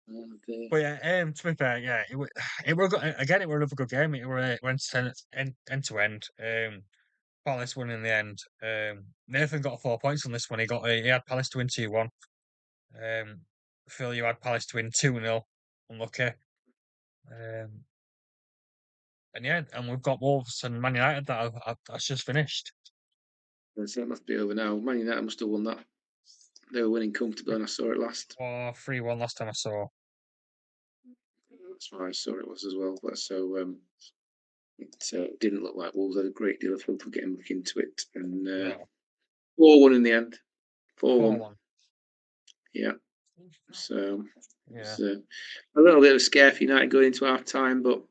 Oh, dear. But yeah, to be fair, yeah, it were again. It were another good game. It went end to end. Palace won in the end. Nathan got 4 points on this one. He had Palace to win 2-1. Um, Phil, you had Palace to win 2-0. Unlucky. Um, and yeah, and we've got Wolves and Man United that's just finished. So it must be over now. Man United must have won that. They were winning comfortably when I saw it last. Or 3-1 last time I saw. That's why I saw it was as well. But so it didn't look like Wolves had a great deal of hope of getting back into it. And No, 4-1 in the end. 4-1. 4-1. Yeah. So Yeah. it's a little bit of a scare for United going into half time, but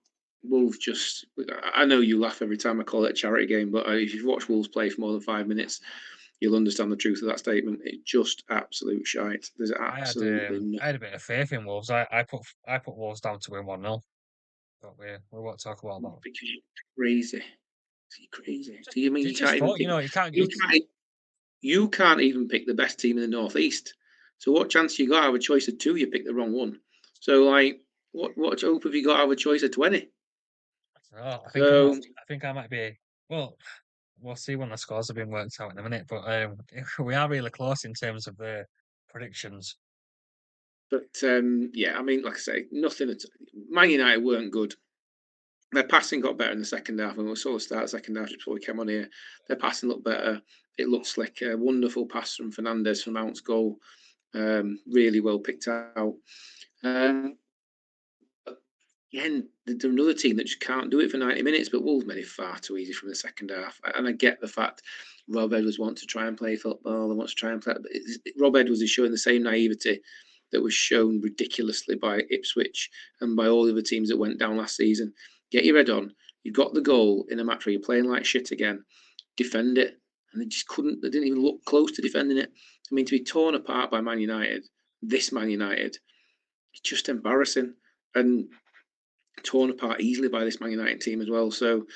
Wolves just. I know you laugh every time I call it a charity game, but if you've watched Wolves play for more than 5 minutes, you'll understand the truth of that statement. It's just absolute shite. There's absolutely I nothing. had a bit of faith in Wolves. I put Wolves down to win 1-0. But we won't talk about that. Because you're crazy. You're crazy. So you mean You you just can't even thought, pick? you can't. You can't. You can't even pick the best team in the northeast. So what chance you got out of a choice of two? You picked the wrong one. So like, what hope have you got out of a choice of 20? Oh, So I think I might be. Well, we'll see when the scores have been worked out in a minute. But we are really close in terms of the predictions. But yeah, I mean, like I say, nothing. Man United weren't good. Their passing got better in the second half, and we saw the start of the second half before we came on here. Their passing looked better. It looks like a wonderful pass from Fernandez from Mount's goal. Really well picked out. Um, Again, they're another team that just can't do it for 90 minutes, but Wolves made it far too easy from the second half. And I get the fact Rob Edwards wants to try and play football and wants to try and play. But Rob Edwards is showing the same naivety that was shown ridiculously by Ipswich and by all the other teams that went down last season. Get your head on. You got the goal in a match where you're playing like shit again. Defend it. And they just couldn't, they didn't even look close to defending it. I mean, to be torn apart by Man United, this Man United, it's just embarrassing. And torn apart easily by this Man United team as well. So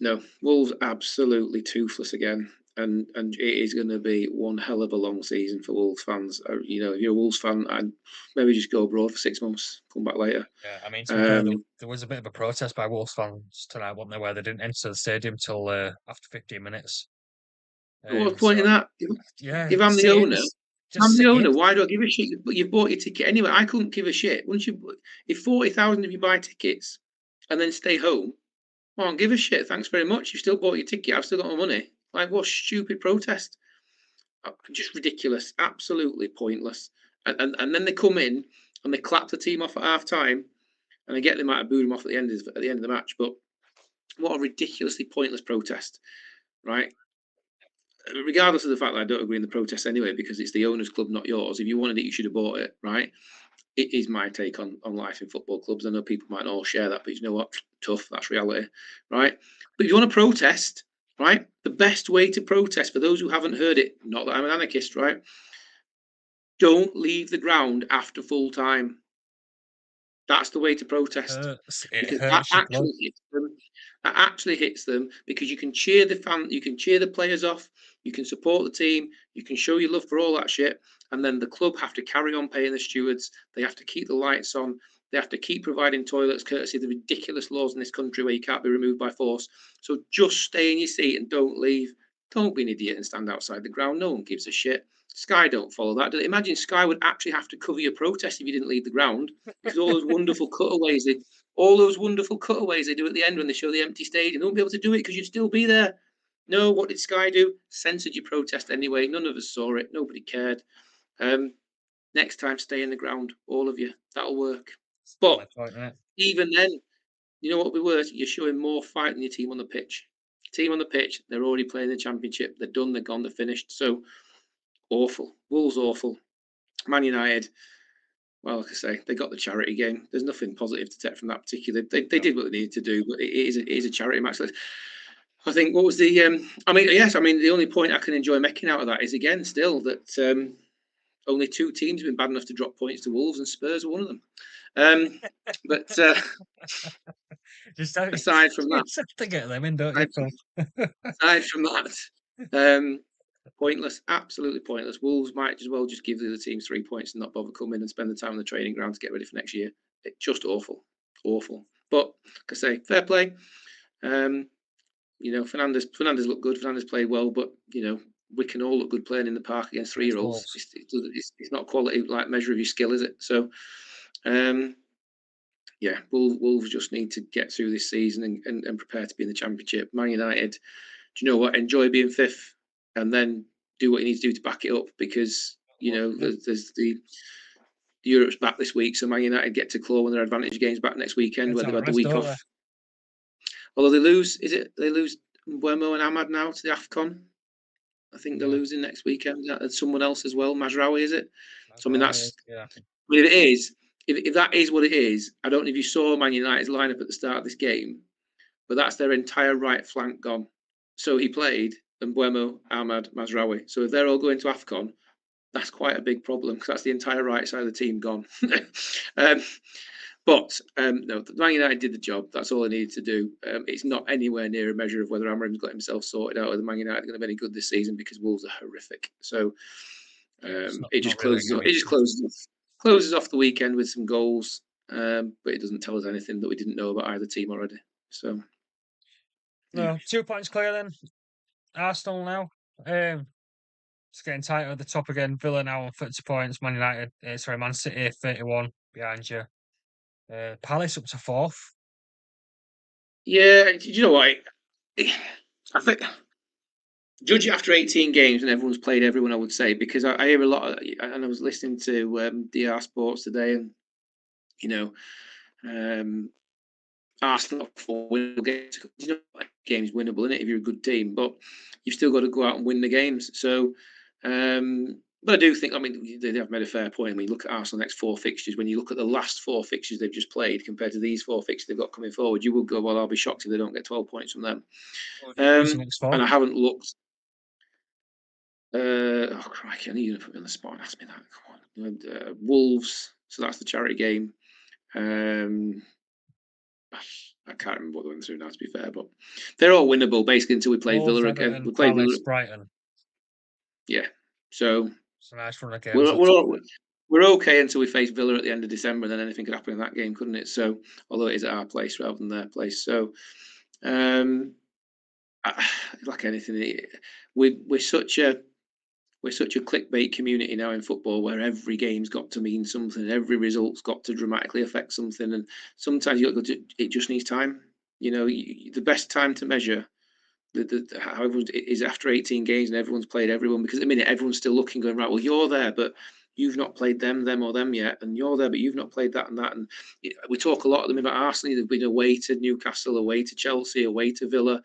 no, Wolves absolutely toothless again, and it is going to be one hell of a long season for Wolves fans. If you're a Wolves fan, I'd maybe just go abroad for 6 months, come back later. Yeah, I mean, to be fair, Um, there was a bit of a protest by Wolves fans tonight, wasn't there, where they didn't enter the stadium till after 15 minutes. what's the point So in that? yeah, If I'm the sit in, owner, just sit in. why do I give a shit? But you've bought your ticket anyway. I couldn't give a shit. Once you, if 40,000 of you buy tickets and then stay home, I don't give a shit. Thanks very much. You still bought your ticket. I've still got my money. Like, what stupid protest? Just ridiculous. Absolutely pointless. And then they come in and they clap the team off at half time. And I get they might have booed them off at the end of the match. But what a ridiculously pointless protest, right? Regardless of the fact that I don't agree in the protest anyway, because it's the owner's club, not yours. If you wanted it, you should have bought it, right? It is my take on life in football clubs. I know people might not all share that, but you know what? Tough. That's reality, right? But if you want to protest, right, the best way to protest, for those who haven't heard it, not that I'm an anarchist, right? Don't leave the ground after full time. That's the way to protest, It because that hurts your club. actually hits them. That actually hits them because you can cheer you can cheer the players off, you can support the team, you can show your love for all that shit, and then the club have to carry on paying the stewards. They have to keep the lights on. They have to keep providing toilets, courtesy of the ridiculous laws in this country where you can't be removed by force. So just stay in your seat and don't leave. Don't be an idiot and stand outside the ground. No one gives a shit. Sky don't follow that. Imagine Sky would actually have to cover your protest if you didn't leave the ground, because all those wonderful cutaways they do at the end when they show the empty stadium, they won't be able to do it because you'd still be there. No, what did Sky do? Censored your protest anyway. None of us saw it. Nobody cared. Um, Next time, stay in the ground, all of you. That'll work. It's a But valid point, isn't it? even then, you know what we were? You're showing more fight than your team on the pitch. Team on the pitch, they're already playing the championship. They're done. They're gone. They're finished. So awful. Wolves awful. Man United. Well, like I say, they got the charity game. There's nothing positive to take from that particular. They No, did what they needed to do, but it is a charity match. I think what was the? I mean, yes. I mean, the only point I can enjoy making out of that is again still that only two teams have been bad enough to drop points to Wolves, and Spurs are one of them. But just have, aside from that, just have to get them in, don't you, aside from, Phil? aside from that, um, pointless, absolutely pointless. Wolves might as well just give the other teams 3 points and not bother coming and spend the time on the training ground to get ready for next year. Just awful, awful. But like I say, fair play. Um, Fernandez looked good. Fernandez played well, but we can all look good playing in the park against Against 3-year-olds. Wolves. It's not quality like measure of your skill, is it? So, um, yeah, Wolves just need to get through this season and prepare to be in the Championship. Man United, do you know what? Enjoy being fifth, and then do what you need to do to back it up, because there's the Europe's back this week, so Man United get to claw when their advantage games back next weekend Get when they've time had the rest, week don't they? off. Although they lose, they lose Buemo and Ahmad now to the AFCON. I think they're Yeah, losing next weekend. And someone else as well, Mazraoui, is it? that's So I mean, how it is. Yeah, if it is, if that is what it is, I don't know if you saw Man United's lineup at the start of this game, but that's their entire right flank gone. So he played Mbuemo, Ahmad, Mazraoui. So if they're all going to AFCON, that's quite a big problem, because that's the entire right side of the team gone. um, but no, Man United did the job. That's all they needed to do. It's not anywhere near a measure of whether Amorim's got himself sorted out, or the Man United are going to be any good this season, because Wolves are horrific. So yeah. It's not it just not really closes. going to It be. just closes off the weekend with some goals, but it doesn't tell us anything that we didn't know about either team already. So yeah, No, 2 points clear then. Arsenal now. It's getting tighter at the top again. Villa now on 30 points. Man United, Man City 31 behind you. Palace up to fourth. yeah. You know what? I think judge it after 18 games and everyone's played everyone. I would say, because I hear a lot, and I was listening to DR Sports today, and you know, um, Arsenal for winnable games. Games winnable, isn't it, if you're a good team? But you've still got to go out and win the games. So, but I do think, I mean, they have made a fair point. When you look at Arsenal next four fixtures, when you look at the last four fixtures they've just played compared to these four fixtures they've got coming forward, you will go, well, I'll be shocked if they don't get 12 points from them. Losing next four. And I haven't looked. Oh crikey! I knew you were going to put me on the spot and ask me that. Come on, Wolves. So that's the charity game. Um, I can't remember what they went through now, to be fair, but they're all winnable basically until we play Wolves, Villa again. Everton, We play Villa, Palace, Brighton. yeah. So It's a nice run of games. we're we're, we're okay until we face Villa at the end of December, and then anything could happen in that game, couldn't it? So although it is at our place rather than their place, so um, like anything, we're such a clickbait community now in football, where every game's got to mean something, every result's got to dramatically affect something, and sometimes it just needs time. The best time to measure how everyone is after 18 games and everyone's played everyone, because at the minute everyone's still looking, going, right, well, you're there, but you've not played them or them yet, and you're there, but you've not played that and that. And we talk a lot of them about Arsenal. They've been away to Newcastle, away to Chelsea, away to Villa,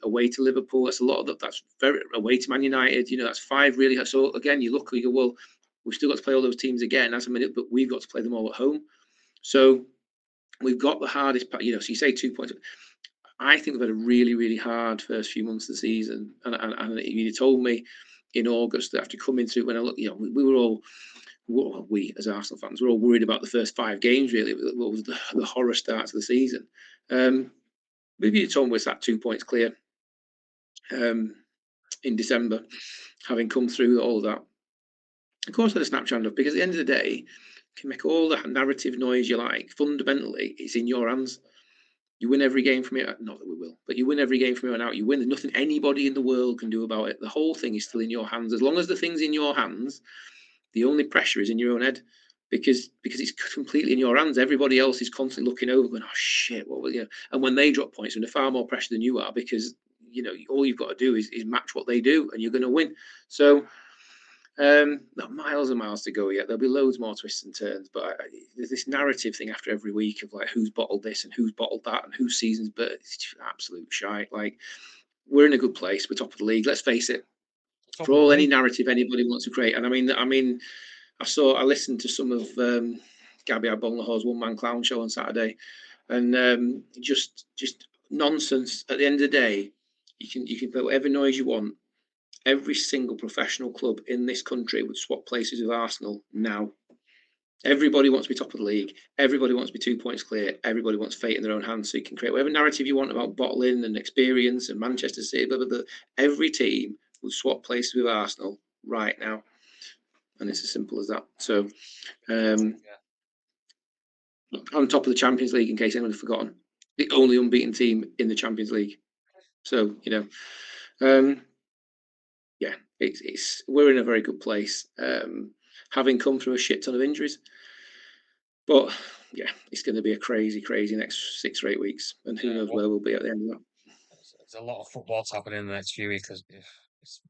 away to Liverpool. That's a lot of that. That's very away to Man United. That's five really. So again, you look, you go, well, we've still got to play all those teams again. That's a minute, but we've got to play them all at home. So we've got the hardest part. So you say 2 points. I think we've had a really, really hard first few months of the season. And you told me in August that after coming through, when I look, we were all, well, we as Arsenal fans, we're all worried about the first 5 games. Really, what was the horror start to the season. Maybe you told me it's that 2 points clear in December, having come through all of that. Of course, I had a snapshot of, because at the end of the day, You can make all the narrative noise you like. Fundamentally, it's in your hands. You win every game from here. Not that we will, but you win every game from here on out. You win. There's nothing anybody in the world can do about it. The whole thing is still in your hands. As long as the thing's in your hands, the only pressure is in your own head, because it's completely in your hands. Everybody else is constantly looking over, going, "Oh shit, what will you?" And when they drop points, under far more pressure than you are, because all you've got to do is match what they do, and you're going to win. So not miles and miles to go yet. There'll be loads more twists and turns, but there's this narrative thing after every week of like who's bottled this and who's bottled that and whose season's, but it's just absolute shite. Like we're in a good place. We're top of the league. Let's face it. Top For of the all any league. narrative anybody wants to create, and I mean, I listened to some of Gabby Agbonlaho's one man clown show on Saturday, and just nonsense. At the end of the day, you can put whatever noise you want. Every single professional club in this country would swap places with Arsenal now. Everybody wants to be top of the league. Everybody wants to be 2 points clear. Everybody wants fate in their own hands. So you can create whatever narrative you want about bottling and experience and Manchester City. Blah, blah, blah. Every team would swap places with Arsenal right now, and it's as simple as that. So um, Yeah. on top of the Champions League, in case anyone had forgotten, the only unbeaten team in the Champions League. So um, yeah, it's we're in a very good place, having come through a shit ton of injuries. But yeah, it's going to be a crazy, crazy next 6 or 8 weeks, and who Yeah. knows Well, where we'll be at the end of that. there's a lot of football's happening in the next few weeks,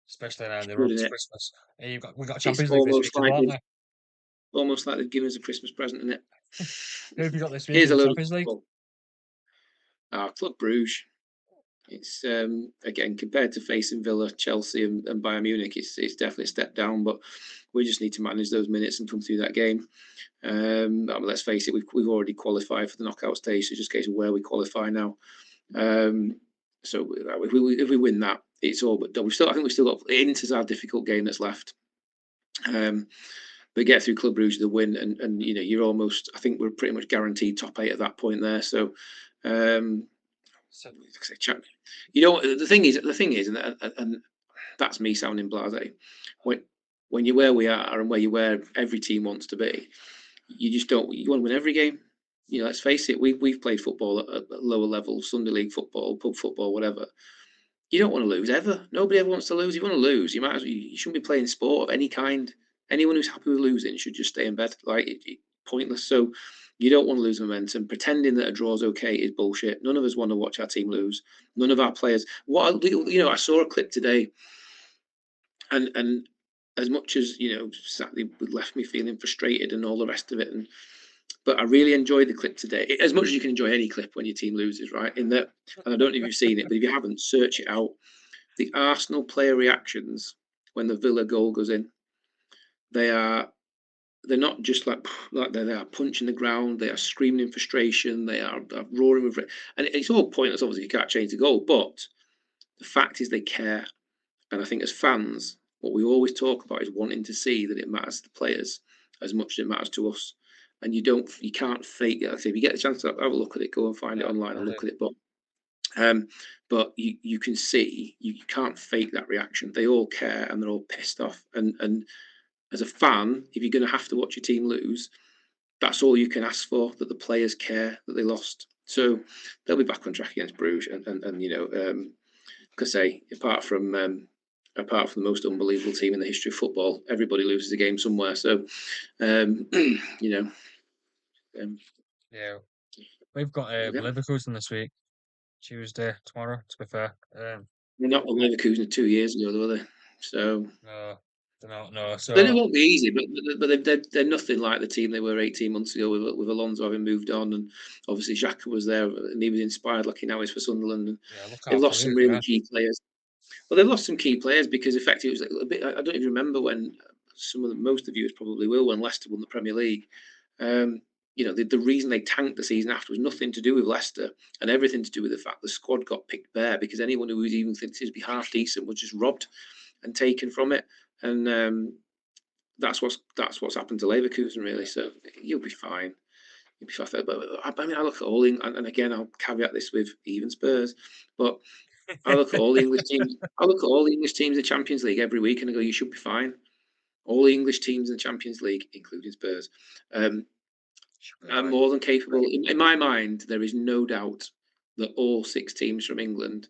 especially now in the run Good up in to it. Christmas. We got It's Champions League this week as well, haven't we? almost like they've given us a Christmas present in it. Who have you got this week Here's in a the load of Champions League? football. Club Bruges. It's again compared to facing Villa, Chelsea, and Bayern Munich, it's definitely a step down. But we just need to manage those minutes and come through that game. Let's face it, we've already qualified for the knockout stage. So it's just a case of where we qualify now. So if we win that, it's all but done. I think we've still got Inter's our difficult game that's left. But get through Club Brugge the win, and you're almost. I think we're pretty much guaranteed top 8 at that point there. So, So, the thing is, and that's me sounding blasé. When you're where we are and where you where every team wants to be, you just don't. You want to win every game. Let's face it. We've played football at lower levels, Sunday league football, pub football, whatever. You don't want to lose ever. Nobody ever wants to lose. You want to lose, you might as well, you shouldn't be playing sport of any kind. Anyone who's happy with losing should just stay in bed. Like pointless. So you don't want to lose momentum. Pretending that a draw is okay is bullshit. None of us want to watch our team lose. None of our players. I saw a clip today, and as much as sadly left me feeling frustrated and all the rest of it, but I really enjoyed the clip today. As much as you can enjoy any clip when your team loses, right? In that, and I don't know if you've seen it, but if you haven't, search it out. The Arsenal player reactions when the Villa goal goes in, they are they're not just like they are punching the ground, they are screaming in frustration, they are roaring with and it's all pointless. Obviously, you can't change the goal, but the fact is they care, and I think as fans, what we always talk about is wanting to see that it matters to the players as much as it matters to us. And you can't fake it. Like I say, if you get the chance to have a look at it, go and find it yeah, online and will do. look at it. But you can see you can't fake that reaction. They all care and they're all pissed off. And as a fan, if you're going to have to watch your team lose, that's all you can ask for. That the players care that they lost. So they'll be back on track against Bruges. Like I say, apart from the most unbelievable team in the history of football, everybody loses a game somewhere. So um, you know, um, Yeah, we've got yeah. Leverkusen this week, Tuesday, tomorrow. To be fair, They're not the Leverkusen 2 years ago, were they? So no, they're not. No, then it so won't be easy, but they're nothing like the team they were 18 months ago with Alonso having moved on, and obviously Xhaka was there and he was inspired like he now is for Sunderland. And yeah, look they've out for lost some you. really Yeah, key players. Well, they've lost some key players because effectively it was a bit. I don't even remember when most of you probably will when Leicester won the Premier League. Um, the reason they tanked the season after was nothing to do with Leicester and everything to do with the fact the squad got picked bare because anyone who was even thinking to be half decent was just robbed and taken from it. And that's what's happened to Leverkusen really. So you'll be fine. You'll be fine. But I mean, I look at all and again, I'll caveat this with even Spurs, but I look at all the English teams. I look at all the English teams in the Champions League every week, and I go, "You should be fine." all the English teams in the Champions League, including Spurs, um, Should be are right. more than capable. In my mind, there is no doubt that all 6 teams from England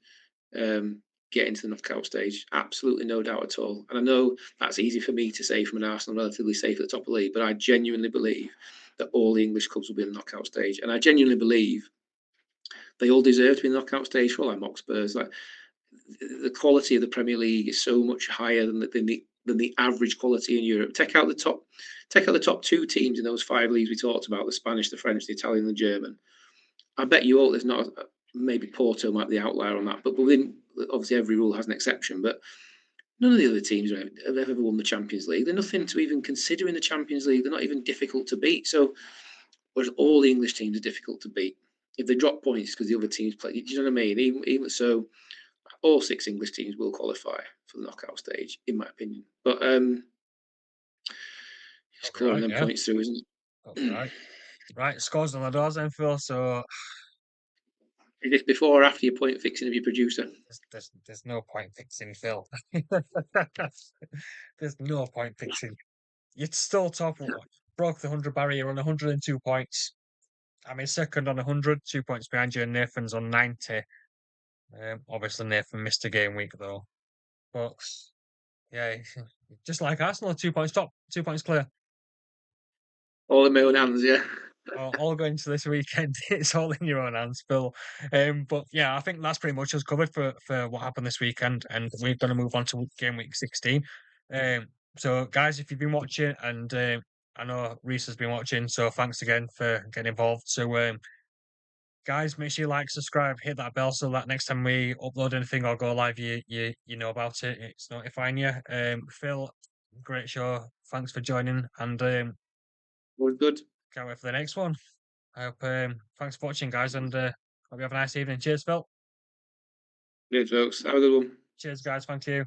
um, get into the knockout stage. Absolutely no doubt at all. And I know that's easy for me to say from an Arsenal relatively safe at the top of the league, but I genuinely believe that all the English clubs will be in the knockout stage. And I genuinely believe they all deserve to be in the knockout stage for like Mox Spurs. Like the quality of the Premier League is so much higher than the average quality in Europe. Take out the top 2 teams in those 5 leagues we talked about: the Spanish, the French, the Italian, the German. I bet you all there's not maybe Porto might be the outlier on that, but within obviously every rule has an exception. But none of the other teams have ever won the Champions League. They're nothing to even consider in the Champions League. They're not even difficult to beat. So whereas all the English teams are difficult to beat. If they drop points because the other teams play, do you know what I mean? Even so, all 6 English teams will qualify for the knockout stage, in my opinion. But it's That'll be clawing right. them Yeah, points through, isn't that'll be it? right. Right, scores on the doors then, Phil. So Is this before or after your point fixing of your producer? there's no point fixing Phil. There's no point fixing. You're still top. Broke the 100 barrier on 102 points. I'm in second on 100, 2 points behind you, and Nathan's on 90. Obviously, Nathan missed a game week though. But yeah, just like Arsenal, 2 points top, 2 points clear. All in my own hands, yeah. All going to this weekend. It's all in your own hands, Phil. But yeah, I think that's pretty much us covered for what happened this weekend, and we're going to move on to game week 16. Um, so guys, if you've been watching, and I know Reese has been watching, so thanks again for getting involved. So guys, make sure you like, subscribe, hit that bell so that next time we upload anything or go live, you know about it. It's notifying you. Phil, great show. Thanks for joining, and Was good. can't wait for the next one. I hope thanks for watching, guys, and hope you have a nice evening. Cheers, Phil. Great, folks. Have a good one. Cheers, guys. Thank you.